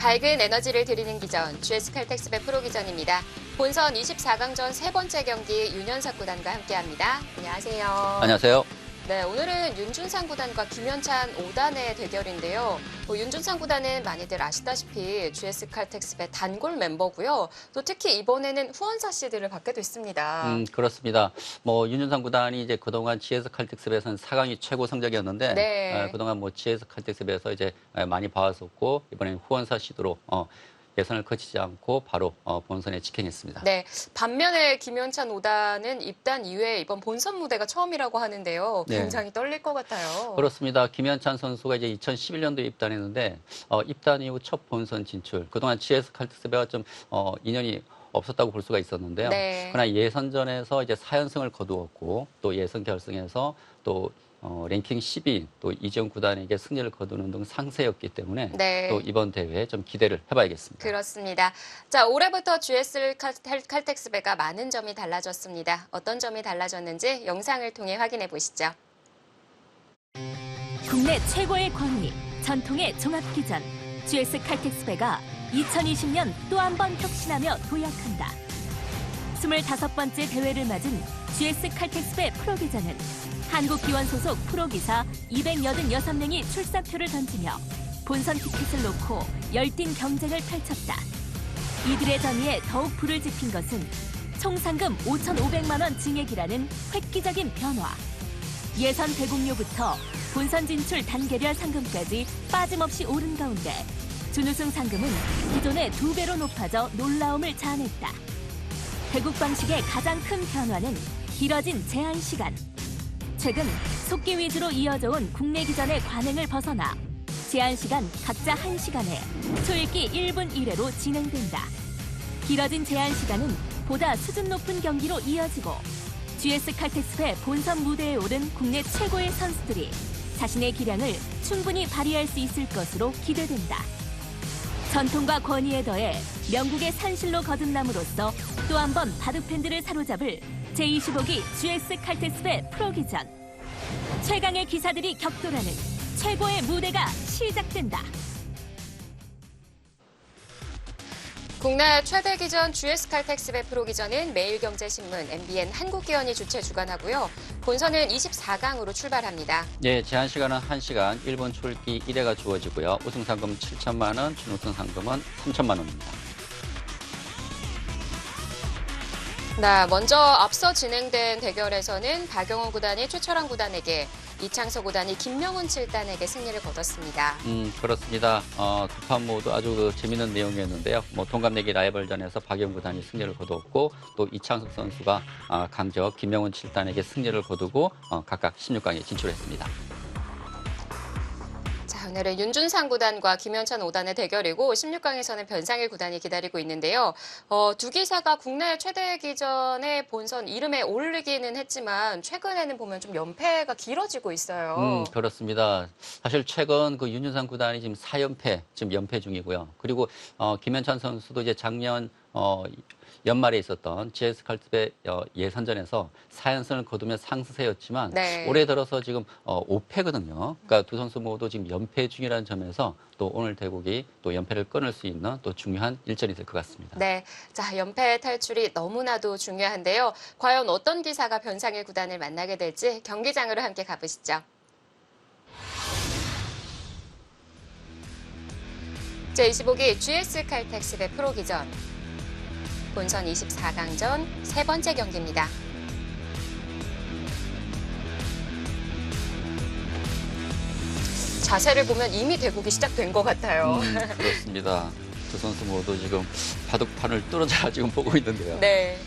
밝은 에너지를 드리는 기전, GS칼텍스배 프로기전입니다. 본선 24강전 세 번째 경기 윤현석 구단과 함께합니다. 안녕하세요. 안녕하세요. 네, 오늘은 윤준상 구단과 김현찬 5단의 대결인데요. 윤준상 구단은 많이들 아시다시피 GS칼텍스배 단골 멤버고요. 또 특히 이번에는 후원사 시드를 받게 됐습니다. 그렇습니다. 윤준상 구단이 이제 그동안 GS칼텍스배에서는 4강이 최고 성적이었는데 네. 그동안 GS칼텍스배에서 이제 많이 봐왔었고 이번에는 후원사 시드로 예선을 거치지 않고 바로 본선에 직행했습니다. 네, 반면에 김현찬 5단은 입단 이후에 이번 본선 무대가 처음이라고 하는데요. 굉장히 떨릴 것 같아요. 그렇습니다. 김현찬 선수가 이제 2011년도에 입단했는데 입단 이후 첫 본선 진출. 그동안 GS칼텍스배와 좀 인연이 없었다고 볼 수가 있었는데요. 네. 그러나 예선전에서 이제 4연승을 거두었고 또 예선 결승에서 또 랭킹 10위 또 이재용 구단에게 승리를 거두는 등 상세였기 때문에 네. 또 이번 대회에 좀 기대를 해봐야겠습니다. 그렇습니다. 자, 올해부터 GS칼텍스배가 많은 점이 달라졌습니다. 어떤 점이 달라졌는지 영상을 통해 확인해 보시죠. 국내 최고의 권위, 전통의 종합기전, GS칼텍스배가 2020년 또 한 번 혁신하며 도약한다. 25번째 대회를 맞은 GS칼텍스배 프로기전은 한국기원 소속 프로기사 286명이 출사표를 던지며 본선 티켓을 놓고 열띤 경쟁을 펼쳤다. 이들의 전의에 더욱 불을 지핀 것은 총 상금 5,500만 원 증액이라는 획기적인 변화. 예선 대국료부터 본선 진출 단계별 상금까지 빠짐없이 오른 가운데 준우승 상금은 기존의 2배로 높아져 놀라움을 자아냈다. 대국 방식의 가장 큰 변화는 길어진 제한 시간. 최근 속기 위주로 이어져 온 국내 기전의 관행을 벗어나 제한 시간 각자 1시간에 초읽기 1분 1회로 진행된다. 길어진 제한 시간은 보다 수준 높은 경기로 이어지고 GS칼텍스배 본선 무대에 오른 국내 최고의 선수들이 자신의 기량을 충분히 발휘할 수 있을 것으로 기대된다. 전통과 권위에 더해 명국의 산실로 거듭남으로써 또 한 번 바둑 팬들을 사로잡을 제25기 GS칼텍스배 프로기전. 최강의 기사들이 격돌하는 최고의 무대가 시작된다. 국내 최대 기전 GS칼텍스배 프로기전은 매일경제신문, MBN, 한국기원이 주최 주관하고요. 본선은 24강으로 출발합니다. 네, 제한 시간은 1시간, 1분 초읽기 1회가 주어지고요. 우승 상금 7천만 원, 준우승 상금은 3천만 원입니다. 네, 먼저 앞서 진행된 대결에서는 박영호 구단이 최철환 구단에게, 이창서 구단이 김명훈 7단에게 승리를 거뒀습니다. 그렇습니다. 두 판 모두 아주 재미있는 내용이었는데요. 동갑내기 라이벌전에서 박영호 구단이 승리를 거두었고 또 이창석 선수가 강적 김명훈 7단에게 승리를 거두고 각각 16강에 진출했습니다. 자, 오늘은 윤준상 구단과 김현찬 5단의 대결이고 16강에서는 변상일 구단이 기다리고 있는데요. 두 기사가 국내 최대 기전의 본선 이름에 오르기는 했지만 최근에는 보면 좀 연패가 길어지고 있어요. 그렇습니다. 사실 최근 그 윤준상 구단이 지금 4연패, 지금 연패 중이고요. 그리고 김현찬 선수도 이제 작년 연말에 있었던 GS칼텍스배 예선전에서 4연승을 거두며 상승세였지만 네. 올해 들어서 지금 5패거든요. 그러니까 두 선수 모두 지금 연패 중이라는 점에서 또 오늘 대국이 또 연패를 끊을 수 있는 또 중요한 일전이 될 것 같습니다. 네, 자, 연패 탈출이 너무나도 중요한데요. 과연 어떤 기사가 변상일 구단을 만나게 될지 경기장으로 함께 가보시죠. 제25기 GS칼텍스배 프로기전. 본선 24강전 세 번째 경기입니다. 자세를 보면 이미 대국이 시작된 것 같아요. 그렇습니다. 두 선수 모두 지금 바둑판을 뚫어져 지금 보고 있는데요. 네.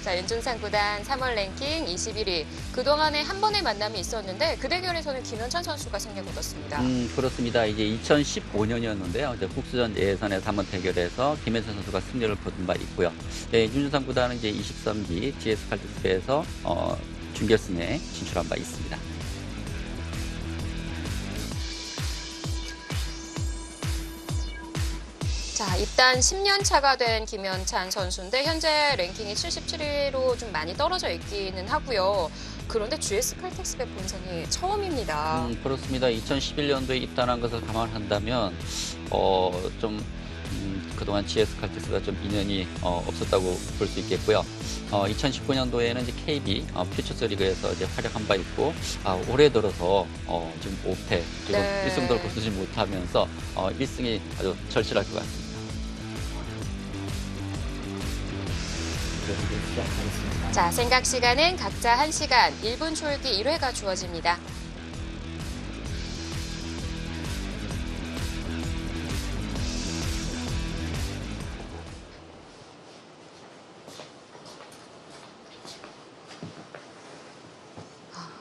자, 윤준상 구단 3월 랭킹 21위. 그동안에 한 번의 만남이 있었는데 그 대결에서는 김현찬 선수가 승리를 거뒀습니다. 그렇습니다. 이제 2015년이었는데요. 이제 국수전 예선에서 한번 대결해서 김현찬 선수가 승리를 거둔 바 있고요. 네, 윤준상 구단은 이제 23기 GS칼텍스배에서 준결승에 진출한 바 있습니다. 자, 입단 10년 차가 된 김현찬 선수인데 현재 랭킹이 77위로 좀 많이 떨어져 있기는 하고요. 그런데 GS칼텍스배 본선이 처음입니다. 그렇습니다. 2011년도에 입단한 것을 감안한다면 좀 그동안 GS 칼텍스가 좀 인연이 없었다고 볼 수 있겠고요. 2019년도에는 이제 KB 퓨처스 리그에서 이제 활약한 바 있고 올해 들어서 지금 5패 그리고 네. 1승도 거두지 못하면서 1승이 아주 절실할 것 같습니다. 시작하겠습니다. 자, 생각 시간은 각자 1시간, 1분 초읽기 1회가 주어집니다.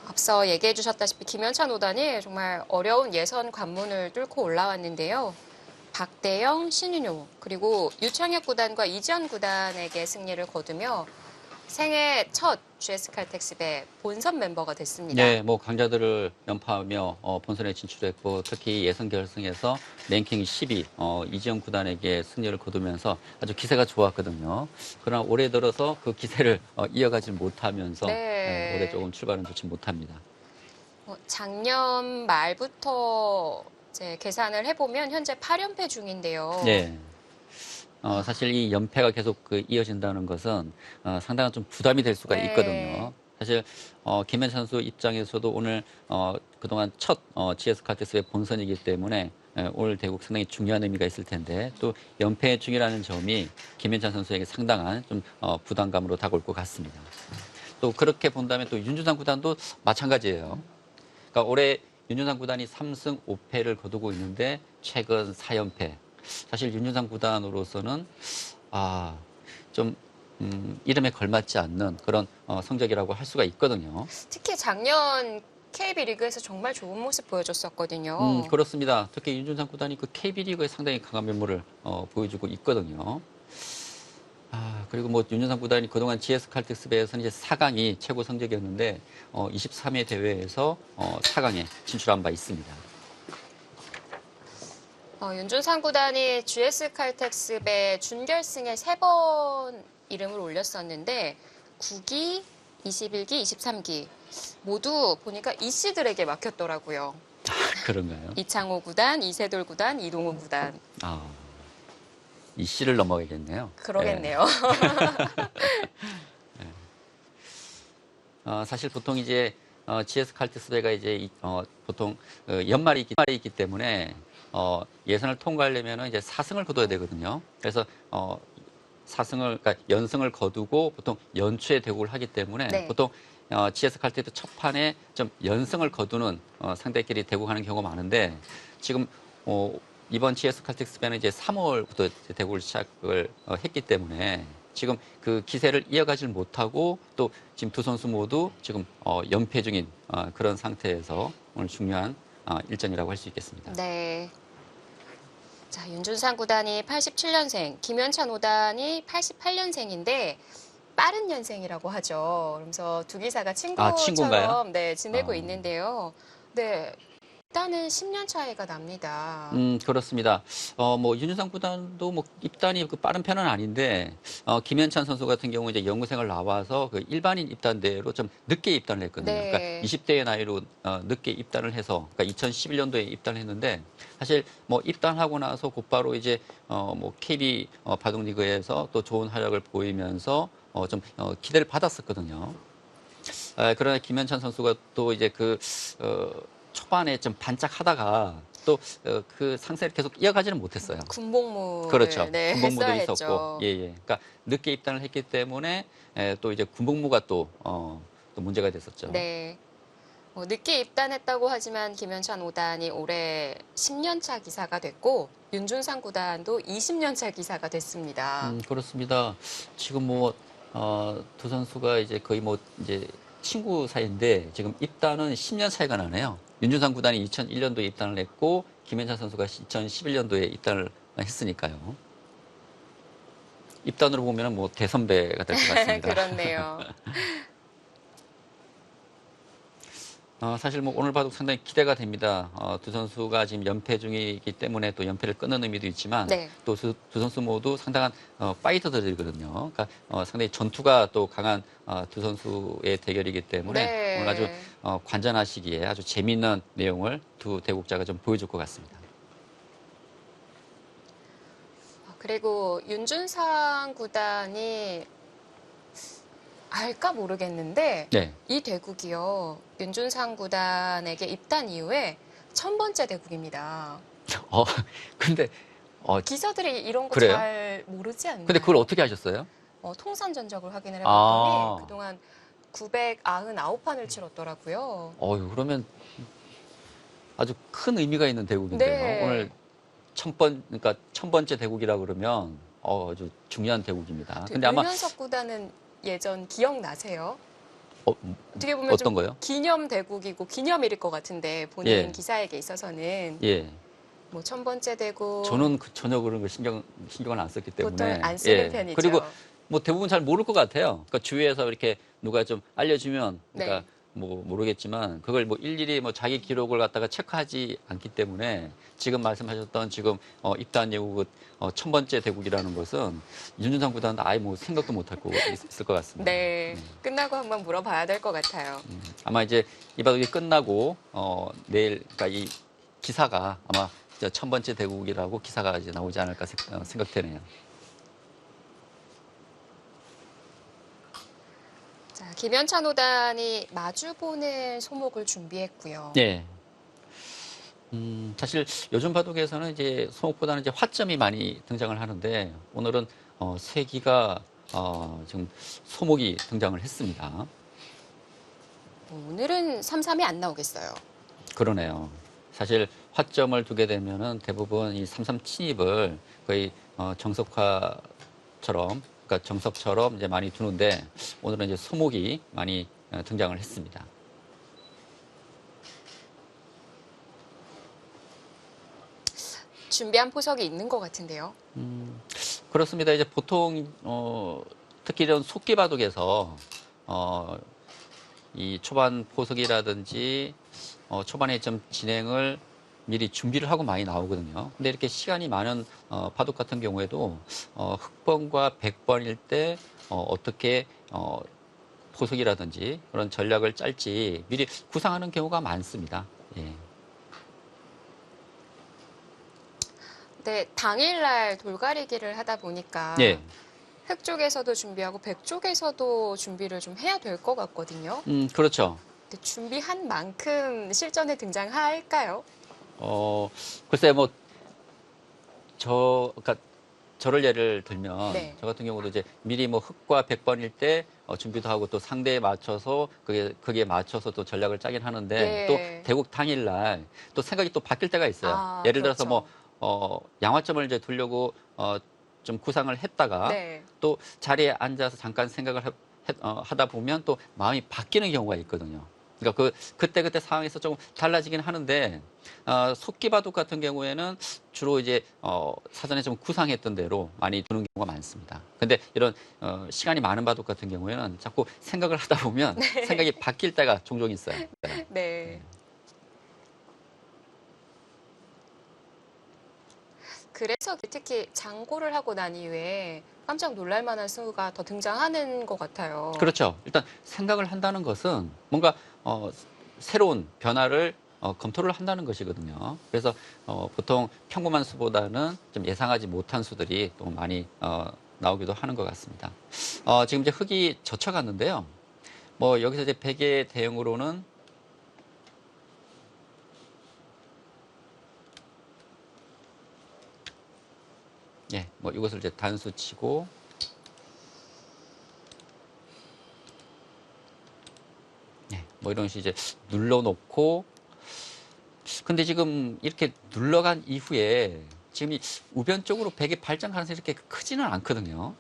앞서 얘기해 주셨다시피 김현찬 오단이 정말 어려운 예선 관문을 뚫고 올라왔는데요. 박대영, 신윤호, 그리고 유창혁 구단과 이지현 구단에게 승리를 거두며 생애 첫 GS 칼텍스배 본선 멤버가 됐습니다. 네, 뭐 강자들을 연파하며 본선에 진출했고 특히 예선 결승에서 랭킹 10위 이지영 구단에게 승리를 거두면서 아주 기세가 좋았거든요. 그러나 올해 들어서 그 기세를 이어가지 못하면서 네. 올해 조금 출발은 좋지 못합니다. 작년 말부터 이제 계산을 해보면 현재 8연패 중인데요. 네. 사실 이 연패가 계속 이어진다는 것은 상당한 좀 부담이 될 수가 네. 있거든요. 사실 김현찬 선수 입장에서도 오늘 그동안 첫 GS 칼텍스의 본선이기 때문에 오늘 대국 상당히 중요한 의미가 있을 텐데 또 연패 중이라는 점이 김현찬 선수에게 상당한 좀 부담감으로 다가올 것 같습니다. 또 그렇게 본다면 또 윤준상 구단도 마찬가지예요. 그러니까 올해 윤준상 구단이 3승 5패를 거두고 있는데 최근 4연패. 사실 윤준상 구단으로서는 좀 이름에 걸맞지 않는 그런 성적이라고 할 수가 있거든요. 특히 작년 KB리그에서 정말 좋은 모습 보여줬었거든요. 그렇습니다. 특히 윤준상 구단이 그 KB리그에 상당히 강한 면모를 보여주고 있거든요. 그리고 뭐 윤준상 구단이 그동안 GS 칼텍스배에서는 이제 4강이 최고 성적이었는데 23회 대회에서 4강에 진출한 바 있습니다. 윤준상 구단이 GS 칼텍스배 준결승에 3번 이름을 올렸었는데 9기, 21기, 23기 모두 보니까 이씨들에게 막혔더라고요. 그런가요? 이창호 구단, 이세돌 구단, 이동훈 구단. 이 씨를 넘어가겠네요. 그러겠네요. 사실 보통 이제 GS 칼텍스배가 이제 보통 연말이 있기 때문에 예선을 통과하려면 이제 4승을 거둬야 되거든요. 그래서 4승을 그러니까 연승을 거두고 보통 연초에 대국을 하기 때문에 네. 보통 GS 칼텍스 첫 판에 좀 연승을 거두는 상대끼리 대국하는 경우가 많은데 지금 이번 GS 칼텍스배는 이제 3월부터 대국을 시작을 했기 때문에 지금 그 기세를 이어가질 못하고 또 지금 두 선수 모두 지금 연패 중인 그런 상태에서 오늘 중요한 일전이라고 할 수 있겠습니다. 네. 자, 윤준상 구단이 87년생, 김현찬 오단이 88년생인데 빠른 년생이라고 하죠. 그러면서 두 기사가 친구처럼 친구인가요? 네, 지내고 있는데요. 네. 일단은 10년 차이가 납니다. 그렇습니다. 뭐 윤준상 구단도 뭐 입단이 그 빠른 편은 아닌데 김현찬 선수 같은 경우 이제 연구생을 나와서 그 일반인 입단대로 좀 늦게 입단을 했거든요. 네. 그러니까 20대의 나이로 늦게 입단을 해서 그러니까 2011년도에 입단을 했는데 사실 뭐 입단하고 나서 곧바로 이제 뭐 KB 바둑리그에서 또 좋은 활약을 보이면서 좀 기대를 받았었거든요. 그러나 김현찬 선수가 또 이제 초반에 좀 반짝하다가 또 그 상세를 계속 이어가지는 못했어요. 군복무 그렇죠. 네, 군복무도 했어야 있었고, 했죠. 예. 그러니까 늦게 입단을 했기 때문에 또 이제 군복무가 또 문제가 됐었죠. 네. 늦게 입단했다고 하지만 김현찬 오단이 올해 10년 차 기사가 됐고 윤준상 구단도 20년 차 기사가 됐습니다. 그렇습니다. 지금 뭐 두 선수가 이제 거의 뭐 이제 친구 사이인데 지금 입단은 10년 차이가 나네요. 윤준상 구단이 2001년도에 입단을 했고 김현찬 선수가 2011년도에 입단을 했으니까요. 입단으로 보면 뭐 대선배가 될 것 같습니다. 그렇네요. 사실 뭐 오늘 바둑 상당히 기대가 됩니다. 두 선수가 지금 연패 중이기 때문에 또 연패를 끊는 의미도 있지만 네. 또 두 선수 모두 상당한 파이터들이거든요. 그러니까 상당히 전투가 또 강한 두 선수의 대결이기 때문에 네. 오늘 아주 관전하시기에 아주 재미있는 내용을 두 대국자가 좀 보여줄 것 같습니다. 그리고 윤준상 구단이 알까 모르겠는데 네. 이 대국이요. 윤준상 구단에게 입단 이후에 1000번째 대국입니다. 근데 기자들이 이런 거 그래요? 잘 모르지 않나요? 근데 그걸 어떻게 하셨어요? 통산 전적을 확인을 아. 해봤더니 그동안 999판을 치렀더라고요. 그러면 아주 큰 의미가 있는 대국인데요. 네. 오늘 그러니까 1000번째 대국이라 그러면 아주 중요한 대국입니다. 근데 아마 윤현석 구단은 예전 기억나세요? 어, 어떻게 보면 어떤 좀 거요? 기념 대국이고 기념일일 것 같은데 본인 예. 기사에게 있어서는 예. 뭐 1000번째 대국 저는 전혀 그런 거 신경을 안 썼기 때문에. 보통 안 쓰는 예. 편이죠. 그리고 뭐 대부분 잘 모를 것 같아요. 그러니까 주위에서 이렇게 누가 좀 알려주면, 그러니까 네. 뭐 모르겠지만 그걸 뭐 일일이 뭐 자기 기록을 갖다가 체크하지 않기 때문에 지금 말씀하셨던 지금 입단 이후 1000번째 대국이라는 것은 윤준상 구단은 아예 뭐 생각도 못할 거 있을 것 같습니다. 네, 끝나고 한번 물어봐야 될 것 같아요. 아마 이제 이 바둑이 끝나고 내일 그러니까 이 기사가 아마 이제 1000번째 대국이라고 기사가 이제 나오지 않을까 생각되네요. 자, 김현찬 오단이 마주보는 소목을 준비했고요. 네. 사실 요즘 바둑에서는 이제 소목보다는 이제 화점이 많이 등장을 하는데 오늘은 세기가 지금 소목이 등장을 했습니다. 오늘은 3-3이 안 나오겠어요. 그러네요. 사실 화점을 두게 되면은 대부분 이 3-3 침입을 거의 정석화처럼, 그러니까 정석처럼 이제 많이 두는데 오늘은 이제 소목이 많이 등장을 했습니다. 준비한 포석이 있는 것 같은데요. 그렇습니다. 이제 보통 특히 이런 속기 바둑에서 이 초반 포석이라든지 초반에 좀 진행을 미리 준비를 하고 많이 나오거든요. 근데 이렇게 시간이 많은 바둑 같은 경우에도 흑번과 백번일 때 어떻게 포석이라든지 그런 전략을 짤지 미리 구상하는 경우가 많습니다. 예. 네, 당일날 돌가리기를 하다 보니까 예. 흑 쪽에서도 준비하고 백 쪽에서도 준비를 좀 해야 될 것 같거든요. 그렇죠. 근데 준비한 만큼 실전에 등장할까요? 글쎄 그러니까 저를 예를 들면 네. 저 같은 경우도 이제 미리 뭐 흑과 백번일 때 준비도 하고 또 상대에 맞춰서 그게 맞춰서 또 전략을 짜긴 하는데 예. 또 대국 당일날 또 생각이 또 바뀔 때가 있어요. 아, 예를 들어서 그렇죠. 뭐 양화점을 이제 두려고 좀 구상을 했다가 네. 또 자리에 앉아서 잠깐 생각을 하다 보면 또 마음이 바뀌는 경우가 있거든요. 그러니까 그때 상황에서 조금 달라지긴 하는데 속기 바둑 같은 경우에는 주로 이제 사전에 좀 구상했던 대로 많이 두는 경우가 많습니다. 근데 이런 시간이 많은 바둑 같은 경우에는 자꾸 생각을 하다 보면 생각이 바뀔 때가 종종 있어요. 네. 그래서 특히 장고를 하고 난 이후에 깜짝 놀랄 만한 수가 더 등장하는 것 같아요. 그렇죠. 일단 생각을 한다는 것은 뭔가 새로운 변화를 검토를 한다는 것이거든요. 그래서 보통 평범한 수보다는 좀 예상하지 못한 수들이 또 많이 나오기도 하는 것 같습니다. 지금 이제 흑이 젖혀갔는데요. 뭐 여기서 이제 백의 대응으로는 예, 뭐 이것을 이제 단수 치고 예, 뭐 이런 식으로 이제 눌러놓고 근데 지금 이렇게 눌러간 이후에 지금 이 우변 쪽으로 백의 발전 가능성이 이렇게 크지는 않거든요.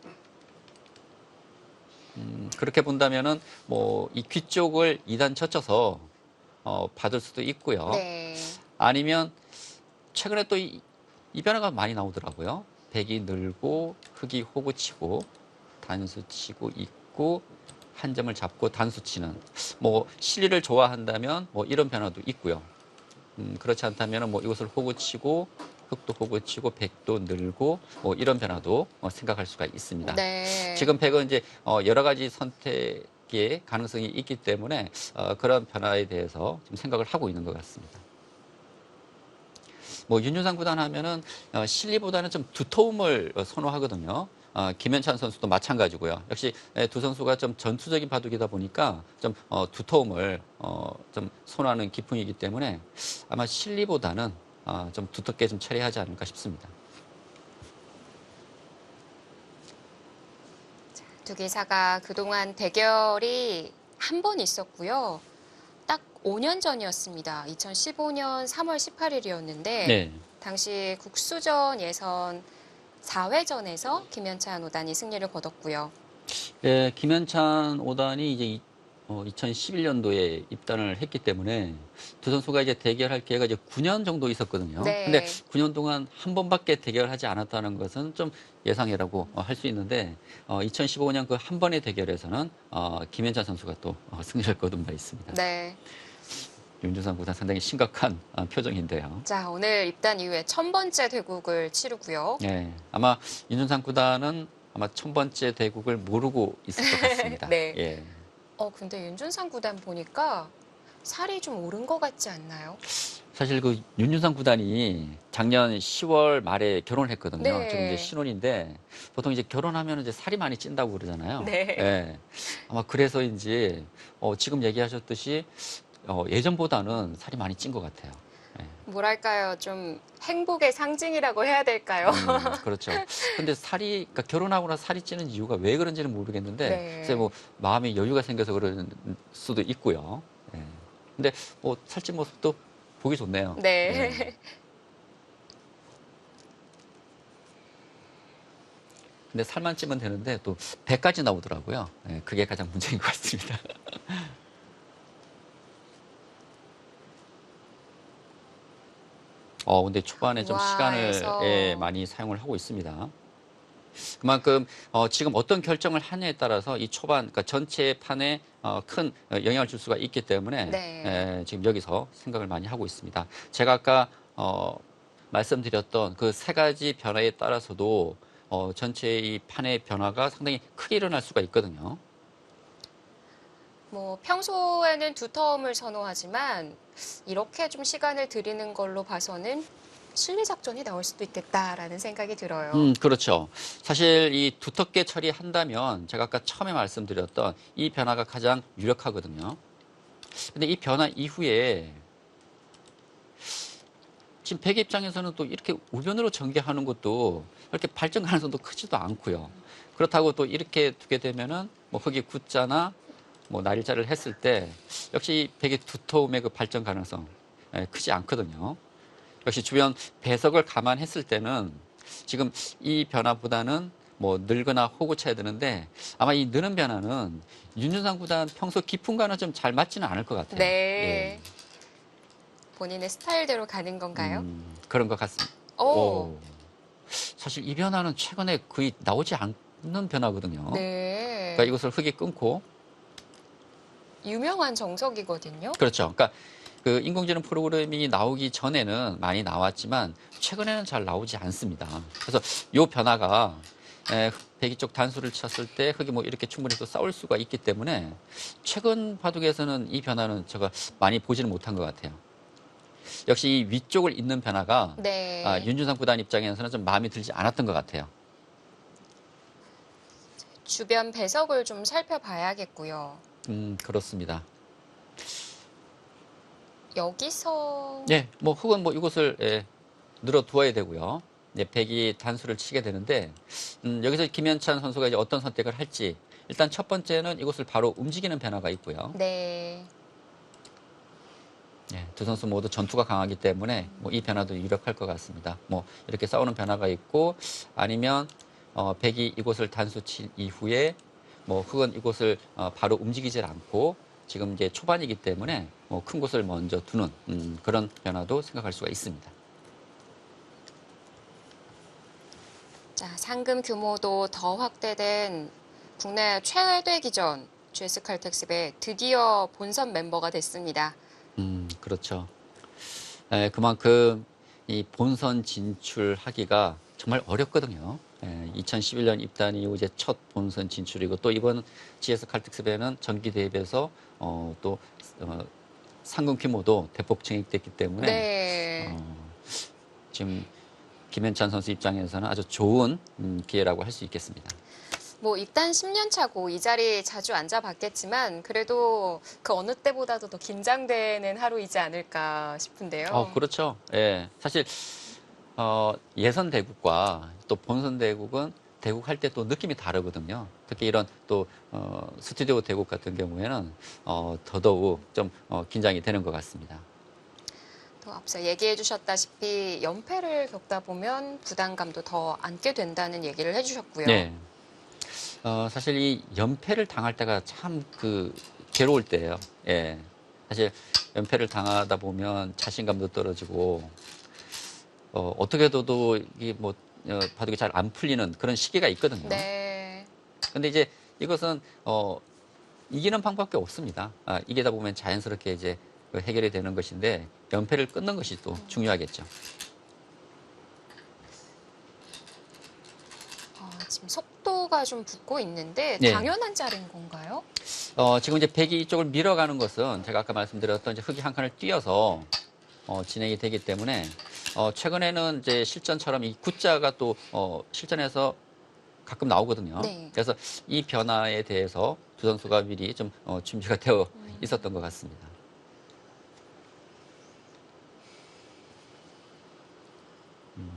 그렇게 본다면은 뭐 이 귀 쪽을 2단 젖혀서 받을 수도 있고요. 네. 아니면 최근에 또 이 변화가 많이 나오더라고요. 백이 늘고 흑이 호구 치고 단수 치고 있고 한 점을 잡고 단수 치는 뭐 실리를 좋아한다면 뭐 이런 변화도 있고요. 그렇지 않다면 뭐 이것을 호구 치고 흑도 호구 치고 백도 늘고 뭐 이런 변화도 생각할 수가 있습니다. 네. 지금 백은 이제 여러 가지 선택의 가능성이 있기 때문에 그런 변화에 대해서 좀 생각을 하고 있는 것 같습니다. 뭐 윤준상 구단 하면은 실리보다는 좀 두터움을 선호하거든요. 김현찬 선수도 마찬가지고요. 역시 두 선수가 좀 전투적인 바둑이다 보니까 좀 두터움을 좀 선호하는 기풍이기 때문에 아마 실리보다는 좀 두텁게 좀 처리하지 않을까 싶습니다. 두 기사가 그동안 대결이 한 번 있었고요. 딱 5년 전이었습니다. 2015년 3월 18일이었는데 네. 당시 국수전 예선 4회전에서 김현찬 5단이 승리를 거뒀고요. 예, 김현찬 5단이 이제 2011년도에 입단을 했기 때문에 두 선수가 이제 대결할 기회가 이제 9년 정도 있었거든요. 네. 근데 9년 동안 한 번밖에 대결하지 않았다는 것은 좀 예상이라고 할 수 있는데 2015년 그 한 번의 대결에서는 김현찬 선수가 또 승리를 거둔 바 있습니다. 네. 윤준상 구단 상당히 심각한 표정인데요. 자, 오늘 입단 이후에 1000번째 대국을 치르고요. 예, 아마 윤준상 구단은 아마 1000번째 대국을 모르고 있을 것 같습니다. 네. 예. 근데 윤준상 구단 보니까 살이 좀 오른 것 같지 않나요? 사실 그 윤준상 구단이 작년 10월 말에 결혼을 했거든요. 네. 지금 이제 신혼인데 보통 이제 결혼하면 이제 살이 많이 찐다고 그러잖아요. 네. 예. 아마 그래서인지 지금 얘기하셨듯이 예전보다는 살이 많이 찐 것 같아요. 예. 뭐랄까요, 좀 행복의 상징이라고 해야 될까요? 그렇죠. 근데 그러니까 결혼하고 나서 살이 찌는 이유가 왜 그런지는 모르겠는데, 네. 글쎄 뭐 마음에 여유가 생겨서 그럴 수도 있고요. 예. 근데 뭐 살찐 모습도 보기 좋네요. 네. 예. 근데 살만 찌면 되는데 또 배까지 나오더라고요. 예, 그게 가장 문제인 것 같습니다. 근데 초반에 좀 우아해서. 시간을 많이 사용을 하고 있습니다. 그만큼 지금 어떤 결정을 하냐에 따라서 이 초반, 그러니까 전체 판에 큰 영향을 줄 수가 있기 때문에 네. 지금 여기서 생각을 많이 하고 있습니다. 제가 아까 말씀드렸던 그 세 가지 변화에 따라서도 전체 이 판의 변화가 상당히 크게 일어날 수가 있거든요. 뭐 평소에는 두터움을 선호하지만 이렇게 좀 시간을 들이는 걸로 봐서는 실리 작전이 나올 수도 있겠다라는 생각이 들어요. 그렇죠. 사실 이 두텁게 처리한다면 제가 아까 처음에 말씀드렸던 이 변화가 가장 유력하거든요. 근데 이 변화 이후에 지금 백의 입장에서는 또 이렇게 우변으로 전개하는 것도 그렇게 발전 가능성도 크지도 않고요. 그렇다고 또 이렇게 두게 되면은 뭐 흙이 굳자나 뭐 날짜를 했을 때 역시 백의 두터움의 그 발전 가능성 크지 않거든요. 역시 주변 배석을 감안했을 때는 지금 이 변화보다는 뭐 늘거나 호구 쳐야 되는데 아마 이 느는 변화는 윤준상 구단 평소 기풍과는 좀 잘 맞지는 않을 것 같아요. 네. 예. 본인의 스타일대로 가는 건가요? 그런 것 같습니다. 오. 사실 이 변화는 최근에 거의 나오지 않는 변화거든요. 네. 그러니까 이것을 흙에 끊고 유명한 정석이거든요. 그렇죠. 그러니까 그 인공지능 프로그래밍이 나오기 전에는 많이 나왔지만 최근에는 잘 나오지 않습니다. 그래서 이 변화가 백이 쪽 단수를 쳤을 때 흙이 뭐 이렇게 충분히 또 싸울 수가 있기 때문에 최근 바둑에서는 이 변화는 제가 많이 보지는 못한 것 같아요. 역시 이 위쪽을 잇는 변화가 네. 윤준상 구단 입장에서는 좀 마음에 들지 않았던 것 같아요. 주변 배석을 좀 살펴봐야겠고요. 그렇습니다. 여기서 네, 뭐 흙은 뭐 이곳을 늘어두어야 되고요. 백이 단수를 치게 되는데 여기서 김현찬 선수가 이제 어떤 선택을 할지 일단 첫 번째는 이곳을 바로 움직이는 변화가 있고요. 네. 두 선수 모두 전투가 강하기 때문에 뭐 이 변화도 유력할 것 같습니다. 뭐 이렇게 싸우는 변화가 있고 아니면 백이 이곳을 단수 친 이후에 뭐 흙은 이곳을 바로 움직이질 않고 지금 이제 초반이기 때문에 뭐 큰 곳을 먼저 두는 그런 변화도 생각할 수가 있습니다. 자, 상금 규모도 더 확대된 국내 최대 기전 GS 칼텍스배 드디어 본선 멤버가 됐습니다. 그렇죠. 그만큼 이 본선 진출하기가 정말 어렵거든요. 2011년 입단 이후 이제 첫 본선 진출이고 또 이번 GS 칼텍스배는 전기 대비해서 또 상금 규모도 대폭 증액됐기 때문에 네. 지금 김현찬 선수 입장에서는 아주 좋은 기회라고 할 수 있겠습니다. 뭐 입단 10년 차고 이 자리 자주 앉아봤겠지만 그래도 그 어느 때보다도 더 긴장되는 하루이지 않을까 싶은데요. 그렇죠. 예. 사실 예선 대국과 또 본선 대국은 대국할 때 또 느낌이 다르거든요. 특히 이런 또 스튜디오 대국 같은 경우에는 더더욱 좀 긴장이 되는 것 같습니다. 또 앞서 얘기해 주셨다시피 연패를 겪다 보면 부담감도 더 안게 된다는 얘기를 해주셨고요. 네. 사실 이 연패를 당할 때가 참 괴로울 때예요. 예. 사실 연패를 당하다 보면 자신감도 떨어지고 어떻게 해도 이게 뭐 바둑이 잘 안 풀리는 그런 시기가 있거든요. 네. 근데 이제 이것은 이기는 방법밖에 없습니다. 이기다 보면 자연스럽게 이제 해결이 되는 것인데 연패를 끊는 것이 또 중요하겠죠. 지금 속도가 좀 붙고 있는데 네. 당연한 자리인 건가요? 지금 이제 백이 이쪽을 밀어가는 것은 제가 아까 말씀드렸던 이제 흑이 한 칸을 띄어서 진행이 되기 때문에 최근에는 이제 실전처럼 이 구자가 또 실전에서 가끔 나오거든요. 네. 그래서 이 변화에 대해서 두 선수가 미리 좀 준비가 되어 있었던 것 같습니다.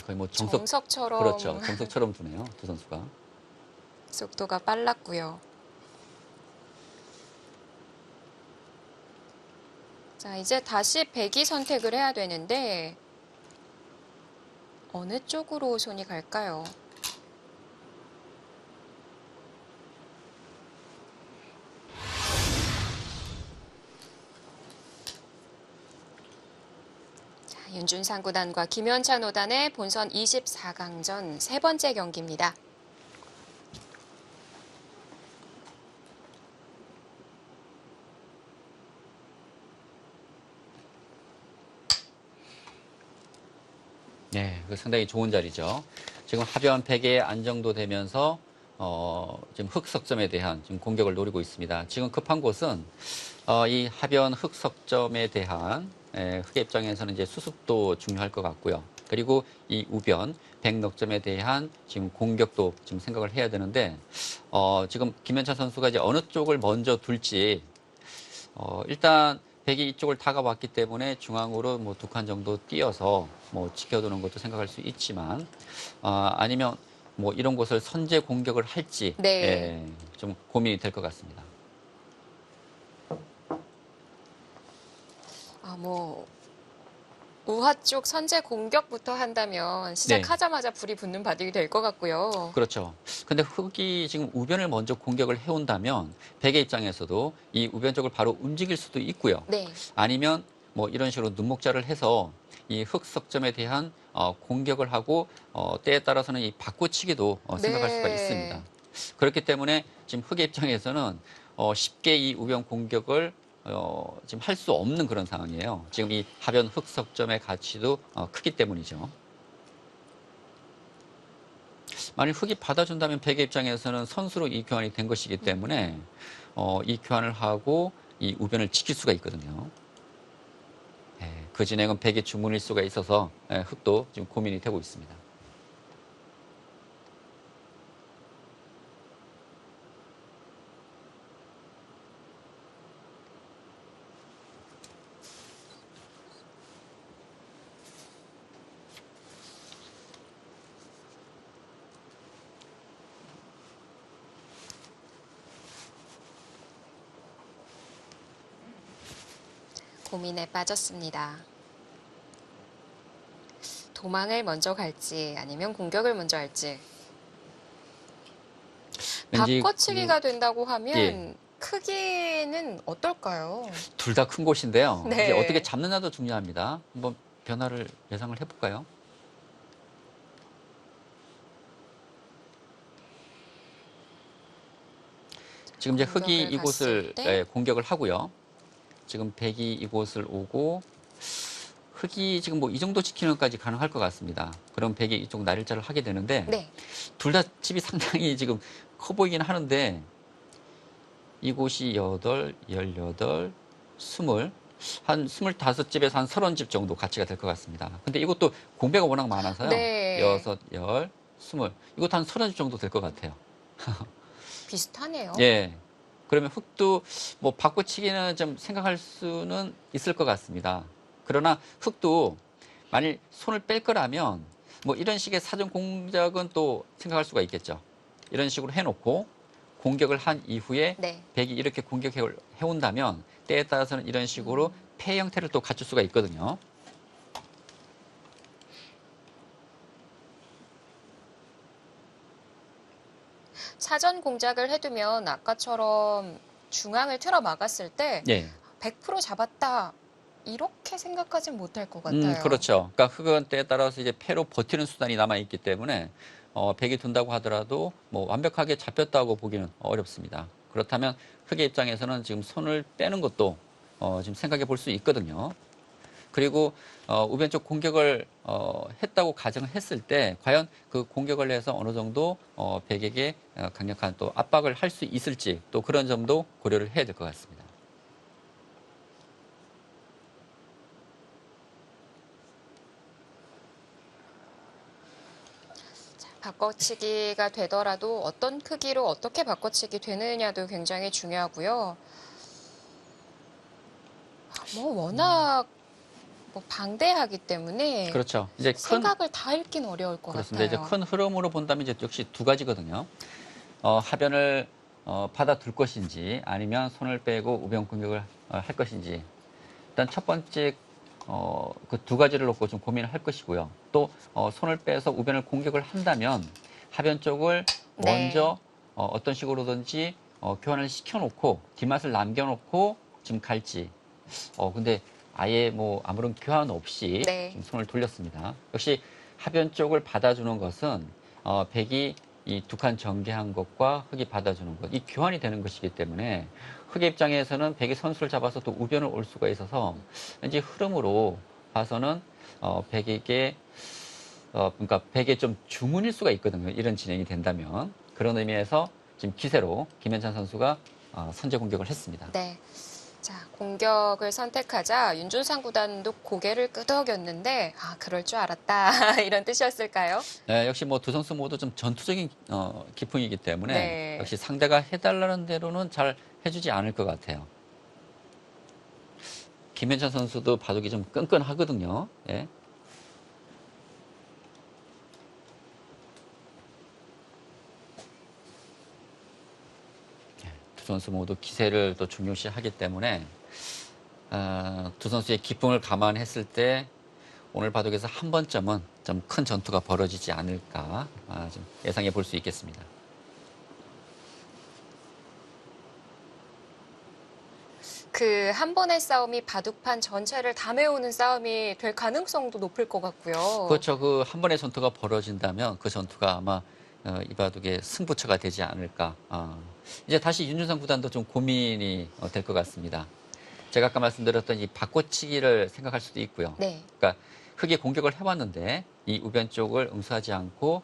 거의 뭐 정석처럼 그렇죠. 정석처럼 두네요. 두 선수가. 속도가 빨랐고요. 자, 이제 다시 백이 선택을 해야 되는데 어느 쪽으로 손이 갈까요? 자, 윤준상 구단과 김현찬 오단의 본선 24강전 세 번째 경기입니다. 네, 그 상당히 좋은 자리죠. 지금 하변 100에 안정도 되면서 지금 흑석점에 대한 지금 공격을 노리고 있습니다. 지금 급한 곳은 이 하변 흑석점에 대한 흑의 입장에서는 이제 수습도 중요할 것 같고요. 그리고 이 우변 100넉점에 대한 지금 공격도 지금 생각을 해야 되는데 지금 김현찬 선수가 이제 어느 쪽을 먼저 둘지 일단 백이 이쪽을 다가왔기 때문에 중앙으로 뭐 2칸 정도 띄어서 뭐 지켜두는 것도 생각할 수 있지만 아니면 뭐 이런 곳을 선제 공격을 할지 네. 좀 고민이 될 것 같습니다. 뭐 우하 쪽 선제 공격부터 한다면 시작하자마자 불이 붙는 바둑이 될 것 같고요. 그렇죠. 근데 흑이 지금 우변을 먼저 공격을 해온다면 백의 입장에서도 이 우변 쪽을 바로 움직일 수도 있고요. 네. 아니면 뭐 이런 식으로 눈목자를 해서 이 흑석점에 대한 공격을 하고 때에 따라서는 이 바꿔치기도 생각할 수가 있습니다. 그렇기 때문에 지금 흑의 입장에서는 쉽게 이 우변 공격을 지금 할 수 없는 그런 상황이에요. 지금 이 하변 흑석점의 가치도 크기 때문이죠. 만약 흑이 받아준다면 백의 입장에서는 선수로 이 교환이 된 것이기 때문에 이 교환을 하고 이 우변을 지킬 수가 있거든요. 그 진행은 백의 주문일 수가 있어서 흑도 지금 고민이 되고 있습니다. 고민에 빠졌습니다. 도망을 먼저 갈지 아니면 공격을 먼저 할지. 바꿔치기가 된다고 하면 크기는 어떨까요? 둘 다 큰 곳인데요. 네. 이제 어떻게 잡느냐도 중요합니다. 한번 변화를 예상을 해볼까요? 지금 이제 흑이 이곳을 공격을 하고요. 지금 백이 이곳을 오고 흑이 지금 뭐 이 정도 지키는 것까지 가능할 것 같습니다. 그럼 백이 이쪽 날일자를 하게 되는데 네. 둘 다 집이 상당히 지금 커 보이긴 하는데 이곳이 8, 18, 20 한 25집에서 한 30집 정도 가치가 될 것 같습니다. 근데 이것도 공배가 워낙 많아서요. 네. 6, 10, 20. 이것도 한 30집 정도 될 것 같아요. 비슷하네요. 예. 그러면 흙도 뭐 바꿔치기는 좀 생각할 수는 있을 것 같습니다. 그러나 흙도 만일 손을 뺄 거라면 뭐 이런 식의 사전 공작은 또 생각할 수가 있겠죠. 이런 식으로 해놓고 공격을 한 이후에 네. 백이 이렇게 공격해 온다면 때에 따라서는 이런 식으로 패 형태를 또 갖출 수가 있거든요. 사전 공작을 해두면 아까처럼 중앙을 틀어 막았을 때 예. 100% 잡았다. 이렇게 생각하진 못할 것 같아요. 그렇죠. 그러니까 흙은 때에 따라서 이제 패로 버티는 수단이 남아 있기 때문에 백이 둔다고 하더라도 뭐 완벽하게 잡혔다고 보기는 어렵습니다. 그렇다면 흙의 입장에서는 지금 손을 빼는 것도 지금 생각해 볼 수 있거든요. 그리고 우변 쪽 공격을 했다고 가정을 했을 때 과연 그 공격을 해서 어느 정도 백에게 강력한 또 압박을 할 수 있을지 또 그런 점도 고려를 해야 될 것 같습니다. 바꿔치기가 되더라도 어떤 크기로 어떻게 바꿔치기 되느냐도 굉장히 중요하고요. 뭐 워낙 뭐 방대하기 때문에 그렇죠. 이제 큰 생각을 다 읽긴 어려울 것 그렇습니다. 같아요. 이제 큰 흐름으로 본다면 이제 역시 두 가지거든요. 하변을 받아둘 것인지 아니면 손을 빼고 우변 공격을 할 것인지 일단 첫 번째 그 두 가지를 놓고 좀 고민을 할 것이고요. 또 손을 빼서 우변을 공격을 한다면 하변 쪽을 네. 먼저 어떤 식으로든지 교환을 시켜놓고 뒷맛을 남겨놓고 지금 갈지. 근데 아예 뭐 아무런 교환 없이 네. 지금 손을 돌렸습니다. 역시 하변 쪽을 받아주는 것은 백이 이 두 칸 전개한 것과 흙이 받아주는 것, 이 교환이 되는 것이기 때문에 흙의 입장에서는 백이 선수를 잡아서 또 우변을 올 수가 있어서 왠지 흐름으로 봐서는 백에게 그러니까 백의 좀 주문일 수가 있거든요. 이런 진행이 된다면 그런 의미에서 지금 기세로 김현찬 선수가 선제 공격을 했습니다. 네. 자, 공격을 선택하자 윤준상 구단도 고개를 끄덕였는데 그럴 줄 알았다. 이런 뜻이었을까요? 네, 역시 뭐 두 선수 모두 좀 전투적인 기풍이기 때문에 네. 역시 상대가 해달라는 대로는 잘 해주지 않을 것 같아요. 김현찬 선수도 바둑이 좀 끈끈하거든요. 예. 두 선수 모두 기세를 또 중요시하기 때문에 두 선수의 기풍을 감안했을 때 오늘 바둑에서 한 번쯤은 좀 큰 전투가 벌어지지 않을까 좀 예상해 볼 수 있겠습니다. 그 한 번의 싸움이 바둑판 전체를 다 메우는 싸움이 될 가능성도 높을 것 같고요. 그렇죠. 그 한 번의 전투가 벌어진다면 그 전투가 아마 이 바둑의 승부처가 되지 않을까. 이제 다시 윤준상 구단도 좀 고민이 될 것 같습니다. 제가 아까 말씀드렸던 이 바꿔치기를 생각할 수도 있고요. 네. 그러니까 흙이 공격을 해왔는데 이 우변 쪽을 응수하지 않고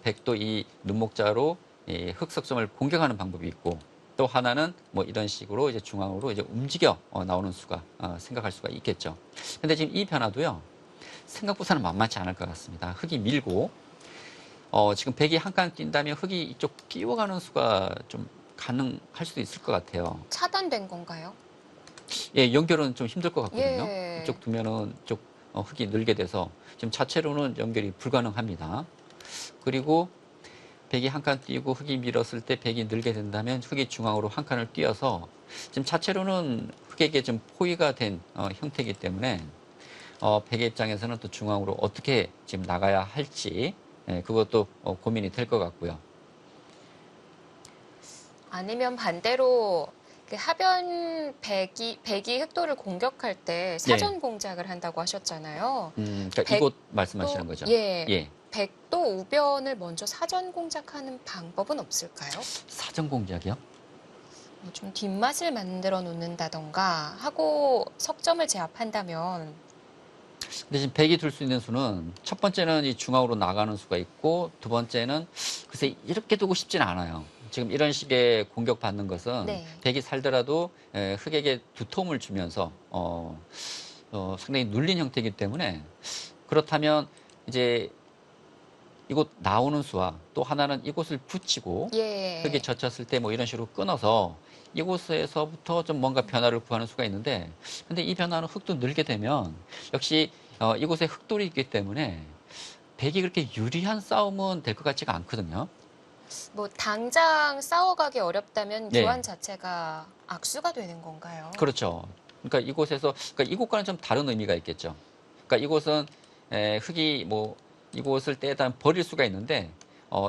백도 이 눈목자로 이 흙석점을 공격하는 방법이 있고 또 하나는 뭐 이런 식으로 이제 중앙으로 이제 움직여 나오는 수가 생각할 수가 있겠죠. 근데 지금 이 변화도요 생각보다는 만만치 않을 것 같습니다. 흙이 밀고 지금 백이 한 칸 뛴다면 흙이 이쪽 끼워가는 수가 좀 가능할 수도 있을 것 같아요. 차단된 건가요? 예, 연결은 좀 힘들 것 같거든요. 예. 이쪽 두면은 이쪽 흙이 늘게 돼서 지금 자체로는 연결이 불가능합니다. 그리고 백이 한 칸 뛰고 흙이 밀었을 때 백이 늘게 된다면 흙이 중앙으로 한 칸을 뛰어서 지금 자체로는 흙에게 좀 포위가 된 형태이기 때문에 백의 입장에서는 또 중앙으로 어떻게 지금 나가야 할지 그것도 고민이 될 것 같고요. 아니면 반대로 그 하변 백이 흑도를 공격할 때 사전 공작을 한다고 하셨잖아요. 그러니까 백- 이곳 말씀하시는 거죠? 예. 예. 백도 우변을 먼저 사전 공작하는 방법은 없을까요? 사전 공작이요? 좀 뒷맛을 만들어 놓는다던가 하고 석점을 제압한다면 근데 지금 백이 둘 수 있는 수는 첫 번째는 이 중앙으로 나가는 수가 있고 두 번째는 글쎄 이렇게 두고 싶지는 않아요. 지금 이런 식의 공격받는 것은 네. 백이 살더라도 흑에게 두터움을 주면서 상당히 눌린 형태이기 때문에 그렇다면 이제 이곳 나오는 수와 또 하나는 이곳을 붙이고 예. 흙에 젖혔을 때 뭐 이런 식으로 끊어서 이곳에서부터 좀 뭔가 변화를 구하는 수가 있는데 근데 이 변화는 흙도 늘게 되면 역시 이곳에 흙돌이 있기 때문에 백이 그렇게 유리한 싸움은 될 것 같지가 않거든요. 뭐 당장 싸워가기 어렵다면 네. 교환 자체가 악수가 되는 건가요? 그렇죠. 그러니까 그러니까 이곳과는 좀 다른 의미가 있겠죠. 그러니까 이곳은 흙이 뭐 이곳을 떼다 버릴 수가 있는데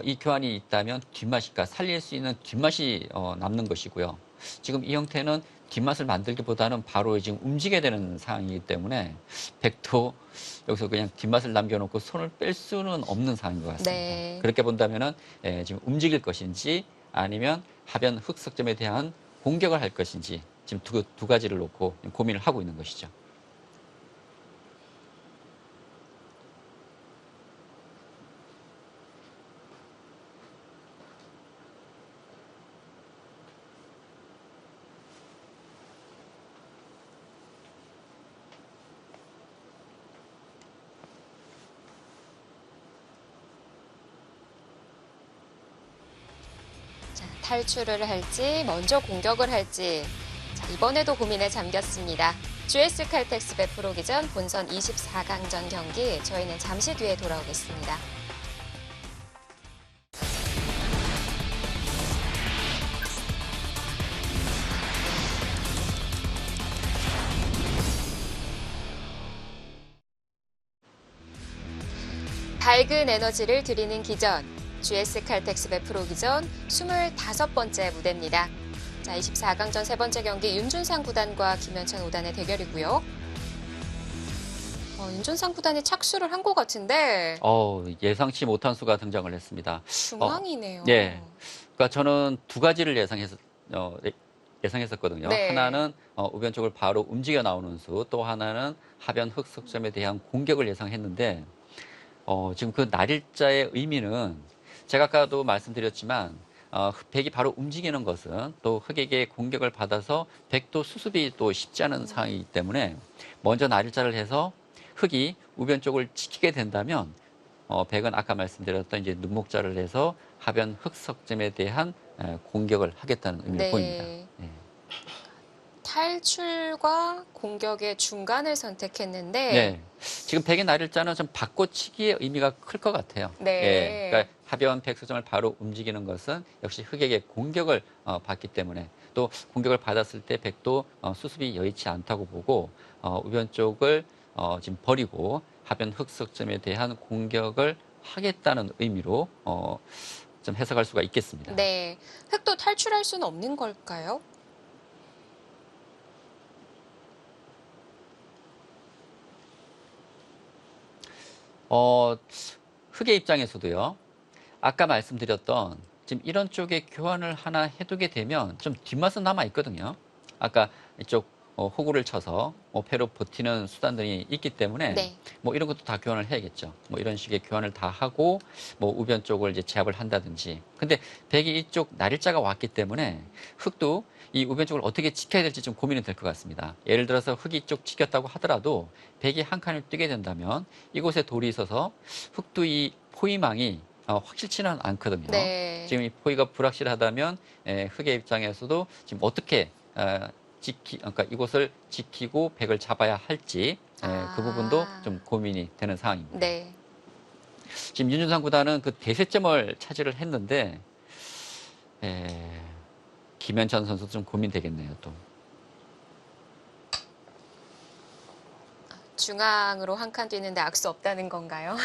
이 교환이 있다면 뒷맛이, 그러니까 살릴 수 있는 뒷맛이 남는 것이고요. 지금 이 형태는 뒷맛을 만들기보다는 바로 지금 움직여야 되는 상황이기 때문에 백도 여기서 그냥 뒷맛을 남겨놓고 손을 뺄 수는 없는 상황인 것 같습니다. 네. 그렇게 본다면은 지금 움직일 것인지 아니면 하변 흙 석점에 대한 공격을 할 것인지 지금 두 가지를 놓고 고민을 하고 있는 것이죠. 자, 탈출을 할지 먼저 공격을 할지 자, 이번에도 고민에 잠겼습니다. GS 칼텍스배 프로기전 본선 24강전 경기 저희는 잠시 뒤에 돌아오겠습니다. 밝은 에너지를 드리는 기전, GS 칼텍스배 프로기전 25번째 무대입니다. 자, 24강전 세 번째 경기 윤준상 구단과 김현천 5단의 대결이고요. 윤준상 구단이 착수를 한 것 같은데 예상치 못한 수가 등장을 했습니다. 중앙이네요. 예. 그러니까 저는 두 가지를 예상했었거든요. 네. 하나는 우변 쪽을 바로 움직여 나오는 수, 또 하나는 하변 흙 석점에 대한 공격을 예상했는데 지금 그 날일자의 의미는 제가 아까도 말씀드렸지만 백이 바로 움직이는 것은 또 흑에게 공격을 받아서 백도 수습이 또 쉽지 않은 상황이기 때문에 먼저 날일자를 해서 흑이 우변 쪽을 지키게 된다면 백은 아까 말씀드렸던 이제 눈목자를 해서 하변 흙 석점에 대한 공격을 하겠다는 의미를 네. 보입니다. 네. 탈출과 공격의 중간을 선택했는데 네. 지금 백의 날일자는 좀 바꿔치기의 의미가 클 것 같아요. 네. 예. 그러니까 하변 백수점을 바로 움직이는 것은 역시 흑에게 공격을 받기 때문에 또 공격을 받았을 때 백도 수습이 여의치 않다고 보고 우변 쪽을 지금 버리고 하변 흙 석점에 대한 공격을 하겠다는 의미로 좀 해석할 수가 있겠습니다. 네. 흑도 탈출할 수는 없는 걸까요? 흑의 입장에서도요. 아까 말씀드렸던 지금 이런 쪽에 교환을 하나 해두게 되면 좀 뒷맛은 남아 있거든요. 아까 이쪽 호구를 쳐서 패로 버티는 수단들이 있기 때문에 네. 뭐 이런 것도 다 교환을 해야겠죠. 뭐 이런 식의 교환을 다 하고 뭐 우변 쪽을 이제 제압을 한다든지. 근데 백이 이쪽 날일자가 왔기 때문에 흑도 이 우변 쪽을 어떻게 지켜야 될지 좀 고민이 될 것 같습니다. 예를 들어서 흑이 쪽 지켰다고 하더라도 백이 한 칸을 뛰게 된다면 이곳에 돌이 있어서 흑도 이 포위망이 확실치는 않거든요. 네. 지금 이 포위가 불확실하다면 흑의 입장에서도 지금 어떻게 그러니까 이곳을 지키고 백을 잡아야 할지 그 부분도 좀 고민이 되는 상황입니다. 네. 지금 윤준상 구단은 그 대세점을 차지를 했는데 김현천 선수도 좀 고민되겠네요. 또 중앙으로 한 칸 뛰는데 악수 없다는 건가요?